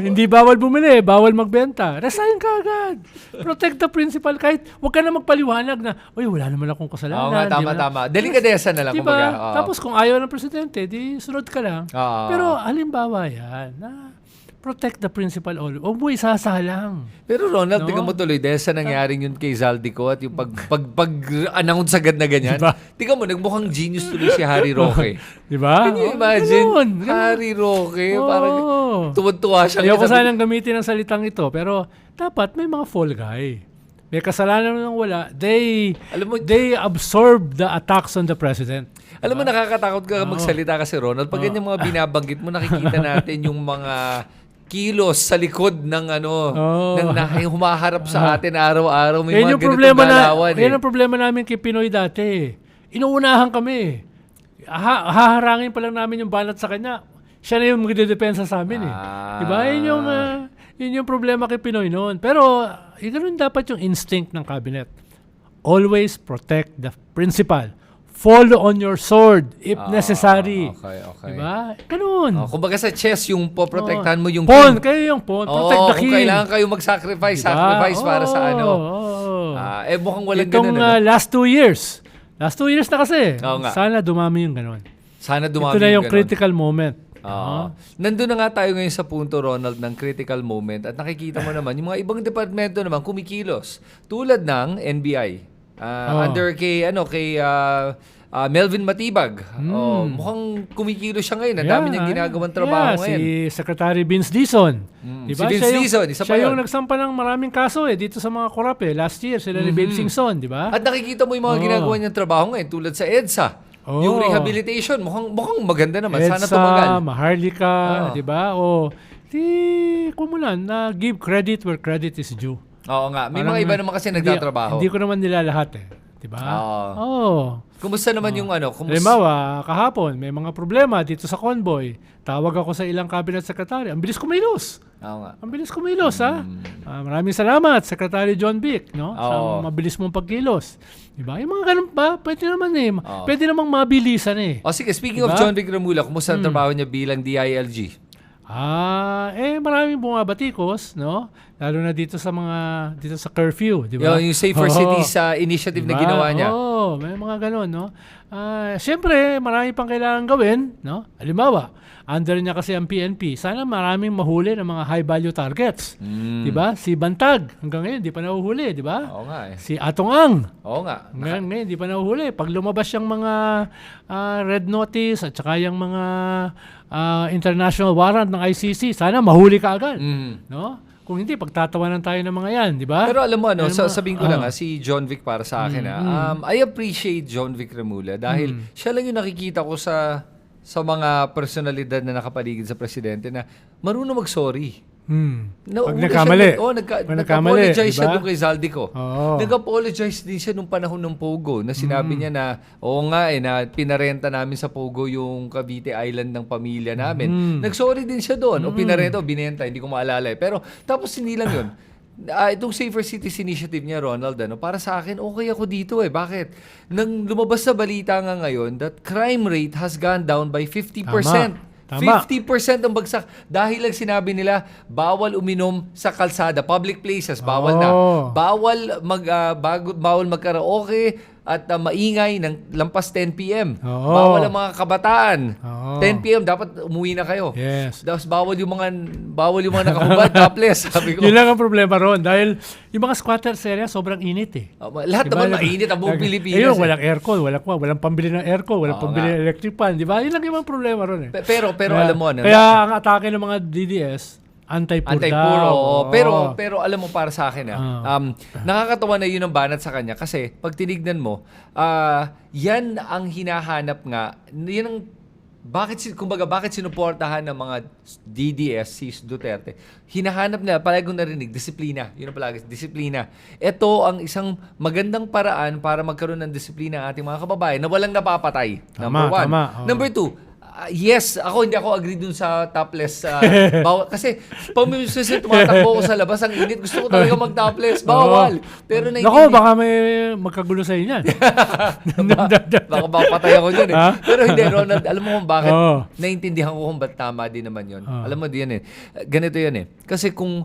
Hindi bawal bumili, bawal magbenta. Resign ka agad. Protect the principal. Kahit huwag ka na magpaliwanag na, uy, wala naman akong kasalanan. Oo nga, tama. Delikadesa na lang, diba? kumbaga. Tapos kung ayaw ng presidente, di sunod ka lang. Pero halimbawa yan, na protect the principal always. Huwag mo isasalang. Pero Ronald, tingnan mo tuloy, dahil sa nangyaring yun kay Zaldico at yung pag-announce agad na ganyan, diba? tingnan mo, nagmukhang genius tuloy si Harry Roque. Diba? Can you imagine? Ganun. Harry Roque, parang tuwad-tuwa siya. Ayoko sanang gamitin ang salitang ito, pero dapat may mga fall guy. May kasalanan nang wala. They absorb the attacks on the president. Alam mo, nakakatakot ka magsalita kasi, Ronald. Pag ganyan mga binabanggit mo, nakikita natin yung mga kilos sa likod ng ng humaharap sa atin araw-araw. May mga ganitong galawan. Yan ang problema namin kay Pinoy dati. Inuunahan kami. Haharangin pa lang namin yung banat sa kanya. Siya na yung magdedepensa sa amin eh. Diba? Yun yung problema kay Pinoy noon. Pero, yun dapat yung instinct ng cabinet. Always protect the principal. Fall on your sword if necessary. Okay. Diba? Ganun. Kumbaga sa chess, yung poprotektahan mo yung pawn. Kayo yung pawn. Protect the king. Kung kailangan kayo mag-sacrifice, sacrifice para sa ano. Mukhang walang ganun. Itong last 2 years. Last 2 years na kasi. Sana dumami yung ganun. Ito na yung critical moment. Nandun na nga tayo ngayon sa punto, Ronald, ng critical moment at nakikita mo naman, yung mga ibang departamento naman kumikilos. Tulad ng NBI. Under kay Melvin Matibag. Mukhang kumikilos siya ngayon. Ang dami niyang ginagawang trabaho ngayon. Si Secretary Vince Dizon. Diba? Si Vince Dizon, isa pa siya yung nagsampa ng maraming kaso dito sa mga korap Last year, sila ni Babe Singson, di ba? At nakikita mo yung mga ginagawa niyang trabaho ngayon tulad sa EDSA. Yung rehabilitation, mukhang maganda naman. EDSA, sana tumagal. Maharlika, di ba? Kumulan na give credit where credit is due. Oo nga. May mga iba naman kasi nagtatrabaho. Hindi ko naman nila lahat Diba? Kumusta naman yung Halimbawa, kahapon, may mga problema dito sa convoy. Tawag ako sa ilang cabinet secretary. Ang bilis kumilos. Oo nga. Ang bilis kumilos, maraming salamat, Secretary John Vic, no? Sa mabilis mong pagkilos. Diba? Yung mga ganun pa, pwede naman Pwede namang mabilisan Sige, speaking of John Vic Remula, kumusta ang trabaho niya bilang DILG? Maraming bumabatikos, no? Lalo na dito sa curfew, di ba? Yung Safer Cities initiative na ginawa niya. May mga ganun, no? Siyempre, marami pang kailangan gawin, no? Halimbawa, under niya kasi ang PNP. Sana maraming mahuli ng mga high-value targets. Di ba? Si Bantag, hanggang ngayon, di pa nahuhuli, di ba? Oo nga Si Atong Ang. Oo nga. Ngayon, di pa nahuhuli. Pag lumabas yung mga red notice at saka yung mga international warrant ng ICC, sana mahuli ka agad. No? Kung hindi, pagtatawanan tayo ng mga yan, di ba? Pero alam mo, sabihin ko lang, si John Vic para sa akin, I appreciate John Vic Remula dahil siya lang yung nakikita ko sa mga personalidad na nakapaligid sa presidente na marunong mag-sorry. Pag nagkamali. Nag-apologize siya doon kay Zaldico. Oo. Nag-apologize din siya nung panahon ng Pogo na sinabi niya na, na pinarenta namin sa Pogo yung Cavite Island ng pamilya namin. Nag-sorry din siya doon. O pinarenta o binenta, hindi ko maalala. Pero tapos hindi lang yun. Itong Safer Cities Initiative niya, Ronald, para sa akin, okay ako dito Bakit? Nang lumabas sa balita nga ngayon that crime rate has gone down by 50%. Tama. 50% ang bagsak. Dahil lang sinabi nila, bawal uminom sa kalsada, public places, bawal na. Bawal mag-karaoke at maingay ng lampas 10 p.m. Bawal ang mga kabataan. 10 p.m. dapat umuwi na kayo. Yes. Tapos bawal yung mga nakahubad, topless, sabi ko. Yun lang ang problema ron. Dahil yung mga squatters area, sobrang init Lahat naman mainit ang buong Pilipinas. Ayun, walang aircon, walang pambili ng aircon, walang pambili ng electric fan. Di ba? Yun lang yung problema ron Pero alam mo, kaya ang atake ng mga DDS, anti-poor. Pero alam mo, para sa akin, nakakatawa na yun ang banat sa kanya kasi pag tinignan mo, yan ang hinahanap nga, yan ang bakit sinuportahan ng mga DDS si Duterte? Hinahanap nila, palagi kong narinig, disiplina. Yun ang palagi, disiplina. Ito ang isang magandang paraan para magkaroon ng disiplina ang ating mga kababayan na walang napapatay. Number one. Number two, yes, hindi ako agree dun sa topless. Kasi pag tumatakbo ko sa labas, ang init, gusto ko talaga mag-topless. Bawal. Pero Nako, baka may magkagulo sa inyo yan. Baka patay ako dyan eh. Pero hindi, Ronald, alam mo kung bakit? Naiintindihan ko kung ba't tama din naman yun. Alam mo din eh. Ganito yun eh. Kasi kung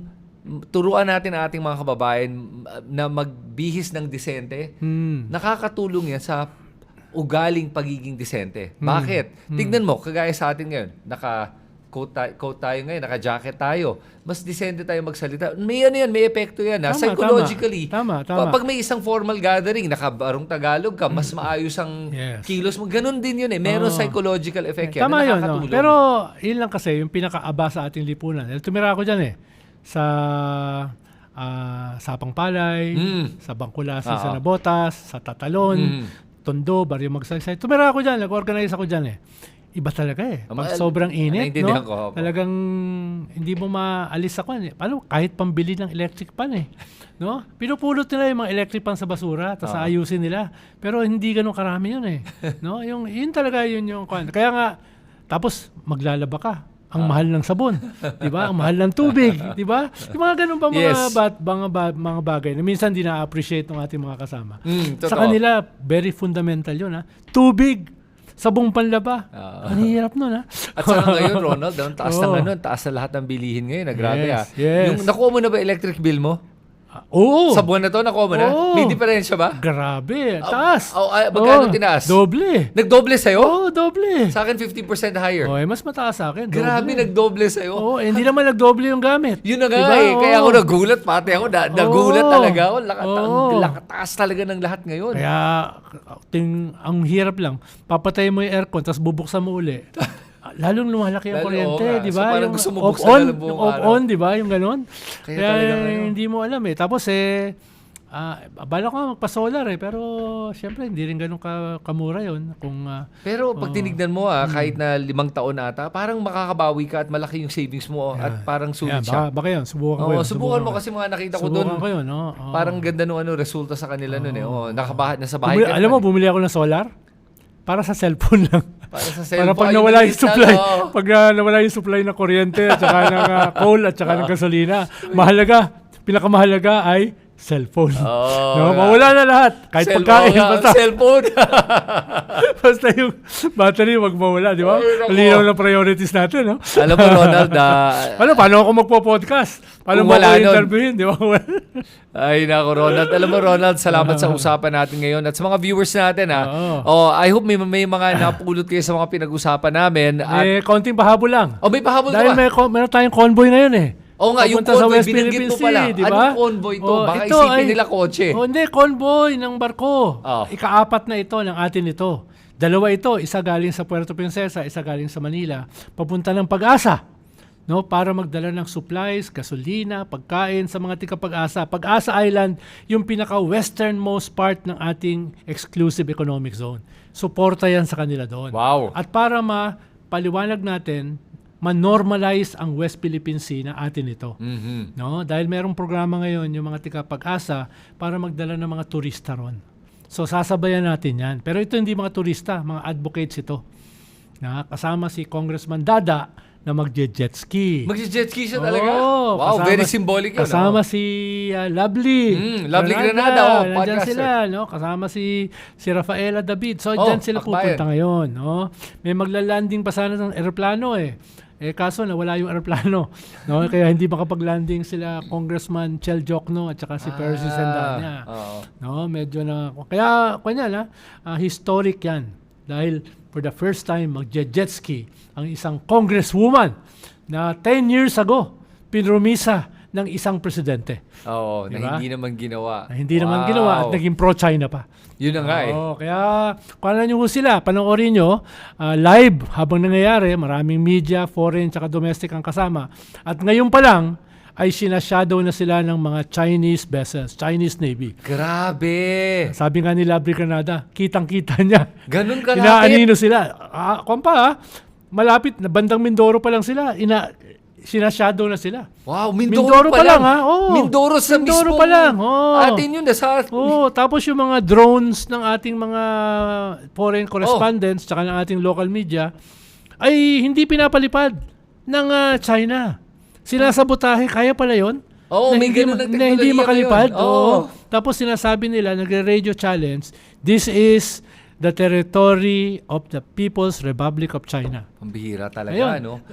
turuan natin ang ating mga kababayan na magbihis ng disente, nakakatulong yan sa ugaling pagiging disente. Bakit? Tignan mo, kagaya sa atin ngayon, naka-coat tayo ngayon, naka-jacket tayo. Mas disente tayo magsalita. May may epekto yan. Psychologically, tama. Pag may isang formal gathering, nakabarong Tagalog ka, mas maayos ang kilos mo. Ganun din yun eh. Meron psychological effect yan. Tama yun. No? Pero yun lang kasi, yung pinakaaba sa ating lipunan. Tumira ako dyan eh. Sa Sapang Palay, sa Bangkulasi, sa Nabotas, sa Tatalon, Tondo, Barrio Magsaysay. Tumira ako dyan, nag-organize ako dyan eh. Iba talaga eh. Pag sobrang init, no? Talagang hindi mo maalis ako. Paano? Kahit pambili ng electric pan eh. No? Pinupulot nila yung mga electric pan sa basura, tapos ayusin nila. Pero hindi ganun karami yun eh. No? Yun talaga yung kaya nga, tapos maglalaba ka. Ang mahal ng sabon, 'di ba? Ang mahal ng tubig, 'di ba? Yung mga ganun pa mga bagay na minsan hindi na-appreciate ng ating mga kasama. Sa kanila, very fundamental 'yun, ha. Tubig, sabong panlaba. Ang hirap nun, ha. At saka ngayon, Ronald, taas na lahat ng bilihin ngayon, grabe Yung nakuha mo na ba electric bill mo? Sa buwan na to, nakuha mo na? May diferensya ba? Grabe, taas. Magkano tinaas? Doble. Nagdoble sa'yo? Doble. Sa akin, 50% higher. Mas mataas sa akin. Grabe, nagdoble sa'yo. Hindi naman nagdoble yung gamit. Yun na nga diba? Kaya ako nagulat, pati ako, nagulat talaga ako. Lakataas talaga ng lahat ngayon. Kaya, ang hirap lang, papatay mo yung aircon, tapos bubuksan mo uli. Lalong lumalaki ang kuryente, di ba? So parang gusto mo buksan na lang buong araw. Off-on, di ba? Yung ganon. Kaya hindi mo alam eh. Tapos bala ko magpa-solar eh. Pero syempre, hindi rin ganun kamura yun. Pero pag tinignan mo kahit na 5 taon ata, parang makakabawi ka at malaki yung savings mo at parang sulit siya. Baka yun, subukan ko yun. Subukan mo kasi mga nakita ko doon. Subukan ko yun, Parang ganda nung resulta sa kanila noon eh. Nasa bahay ka. Alam mo, bumili ako ng solar? Para sa cellphone lang. Para sa cellphone. Para pag nawala yung supply, pag nawala yung supply ng kuryente at saka ng coal at saka ng gasolina, pinakamahalaga ay cellphone. Mawala na lahat. Kahit pagkain. Cellphone. Basta yung battery, wag mawala, di ba? Malinaw na priorities natin, no? Alam mo, Ronald, paano ako magpo-podcast? Paano mo ako interviewin, di ba? Ay, nako, Ronald. Alam mo, Ronald, salamat sa usapan natin ngayon. At sa mga viewers natin, I hope may mga napulot kayo sa mga pinag-usapan namin. Konting pahabol lang. May pahabol dahil ka ba? Meron tayong convoy ngayon eh. Nga, yung convoy, binanggit mo pala. Diba? Anong convoy to? Baka isipin nila kotse. Hindi, convoy ng barko. Ika-4 na ito ng atin ito. 2 ito, isa galing sa Puerto Princesa, isa galing sa Manila, papunta ng Pag-asa. No, para magdala ng supplies, gasolina, pagkain sa mga tika-Pag-asa. Pag-asa Island, yung pinaka-westernmost part ng ating exclusive economic zone. Suporta yan sa kanila doon. Wow. At para mapaliwanag natin, ma-normalize ang West Philippine Sea na atin ito. No? Dahil merong programa ngayon, yung mga tika-Pag-asa, para magdala ng mga turista ron. So, sasabayan natin yan. Pero ito hindi mga turista, mga advocates ito. Kasama si Congressman Dada, na magje-jet ski. Magje-jet ski siya talaga? Wow, very symbolic yun. Kasama si Lovely. Lovely Granada. Nandyan sila. No? Kasama si Rafaela David. So, dyan sila pupunta ngayon. No? May maglalanding pa sana ng aeroplano eh. Kaso nawala yung aeroplano. No? Kaya hindi makapag-landing sila Congressman Chel Jokno at saka si Percy Sandanya. No? Medyo na... Kaya, historic yan. Dahil for the first time, mag-jet ski ang isang congresswoman na 10 years ago, pinromisa ng isang presidente. Diba? Na hindi naman ginawa. At naging pro-China pa. Yun na nga Kaya, kung nyo sila, panoorin nyo, live habang nangyayari, maraming media, foreign, tsaka domestic ang kasama. At ngayon pa lang, ay sinashadow na sila ng mga Chinese vessels, Chinese Navy. Grabe. Sabi nga ni Labri Granada, kitang-kita niya. Ganun kalapit. Inaanino sila. Malapit na bandang Mindoro pa lang sila. Sinashadow na sila. Wow, Mindoro pa lang. Ha? Oh, Mindoro sa Mindoro mismong pa lang. Oh. atin yun. Tapos yung mga drones ng ating mga foreign correspondents tsaka ng ating local media ay hindi pinapalipad ng China. Sinasabotahe, kaya pala yun? Oo, may ganun ng na hindi teknolohiya makalipad. ngayon. Oo. Tapos sinasabi nila, nagre-radio challenge, this is the territory of the People's Republic of China. Pambihira talaga, Ayun. no?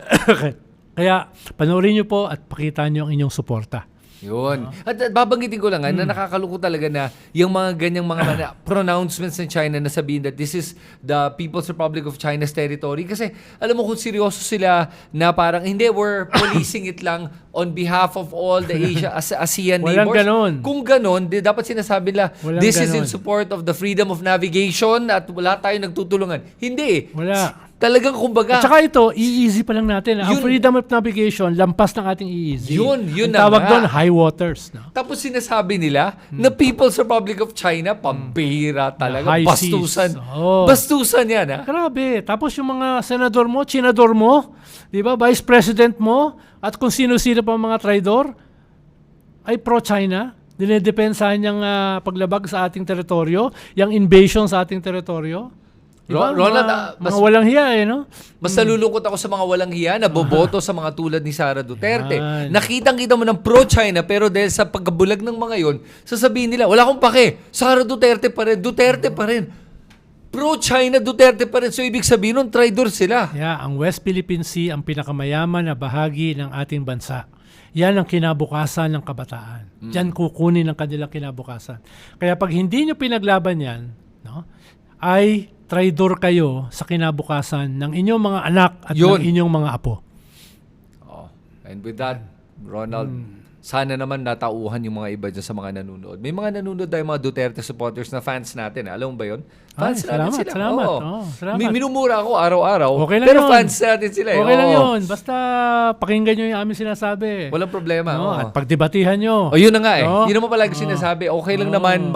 Kaya panoorin nyo po at pakita nyo ang inyong suporta. Yun. At babanggitin ko lang na nakakalungkot talaga na yung mga ganyang mga pronouncements ng China na sabihin that this is the People's Republic of China's territory. Kasi alam mo kung seryoso sila na parang hindi, we're policing it lang on behalf of all the ASEAN Walang neighbors. ganon. Kung ganon, dapat sinasabi nila, Walang this is in ganon. support of the freedom of navigation at wala tayong nagtutulungan. Hindi. Wala. Talagang kumbaga. At saka ito, easy pa lang natin. Ang Yun. freedom of navigation, lampas ng ating easy. Yun Ang na tawag nga. doon, high waters. No? Tapos sinasabi nila na People's Republic of China, pambihira talaga. High Bastusan. seas. Oh. Bastusan yan, ha? Grabe. Tapos yung mga senador mo, senador mo, di ba, vice president mo, at kung sino-sino pa mga traidor, ay pro-China. Dinedepensahan niyang paglabag sa ating teritoryo, yung invasion sa ating teritoryo. Diba? Ronald, mga walang hiya no? Mas nalulungkot ako sa mga walang hiya na boboto sa mga tulad ni Sara Duterte. Yan. Nakitang-kita mo ng pro-China pero dahil sa pagkabulag ng mga yon, sasabihin nila, wala akong pake. Sara Duterte pa rin. Duterte pa rin. Pro-China, Duterte pa rin. So, ibig sabihin nun, traitor sila. Yeah, ang West Philippine Sea ang pinakamayaman na bahagi ng ating bansa. Yan ang kinabukasan ng kabataan. Diyan kukunin ang kanilang kinabukasan. Kaya pag hindi nyo pinaglaban yan, no, ay traidor kayo sa kinabukasan ng inyong mga anak at ng inyong mga apo. Oh. And with that, Ronald, sana naman natauhan yung mga iba dyan sa mga nanonood. May mga nanonood tayo mga Duterte supporters na fans natin. Alam mo ba yun? Fans natin sila. Salamat. Oo. Oh, salamat. Minumura ako araw-araw. Okay lang pero yun. fans natin sila. Okay lang Oo. yun. Basta pakinggan nyo yung aming sinasabi. Walang problema. No? Oo. At pagdebatihan nyo. O yun na nga eh. No? Yun naman palagi sinasabi. Okay lang naman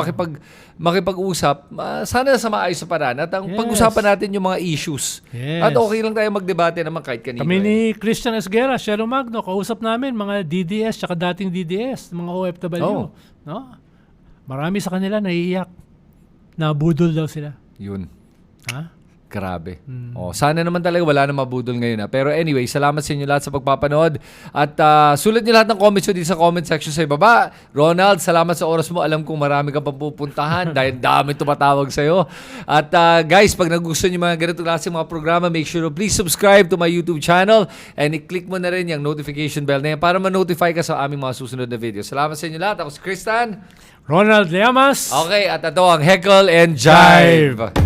makipag-usap. Sana sa maayos sa paraan. At ang pag-usapan natin yung mga issues. Yes. At okay lang tayo magdebate naman kahit kanino. Kami ni Christian Esguerra, Shero Magno, kausap namin mga DDS tsaka dating DDS, mga OFW. Oh. No? Marami sa kanila naiiyak. Nabudol daw sila. Yun. Ha? Grabe. Oh, sana naman talaga wala na mabudol ngayon. Pero anyway, salamat sa inyo lahat sa pagpapanood. At sulat nyo lahat ng comments nyo dito sa comment section sa ibaba. Ronald, salamat sa oras mo. Alam kong marami ka pang pupuntahan dahil dami tumatawag sa'yo. At guys, pag nagustuhan nyo mga ganito klase mga programa, make sure to please subscribe to my YouTube channel and i-click mo na rin yung notification bell na yan para ma-notify ka sa aming mga susunod na video. Salamat sa inyo lahat. Ako si Kristan. Ronald Llamas. Okay, at ito ang Heckle and Jive.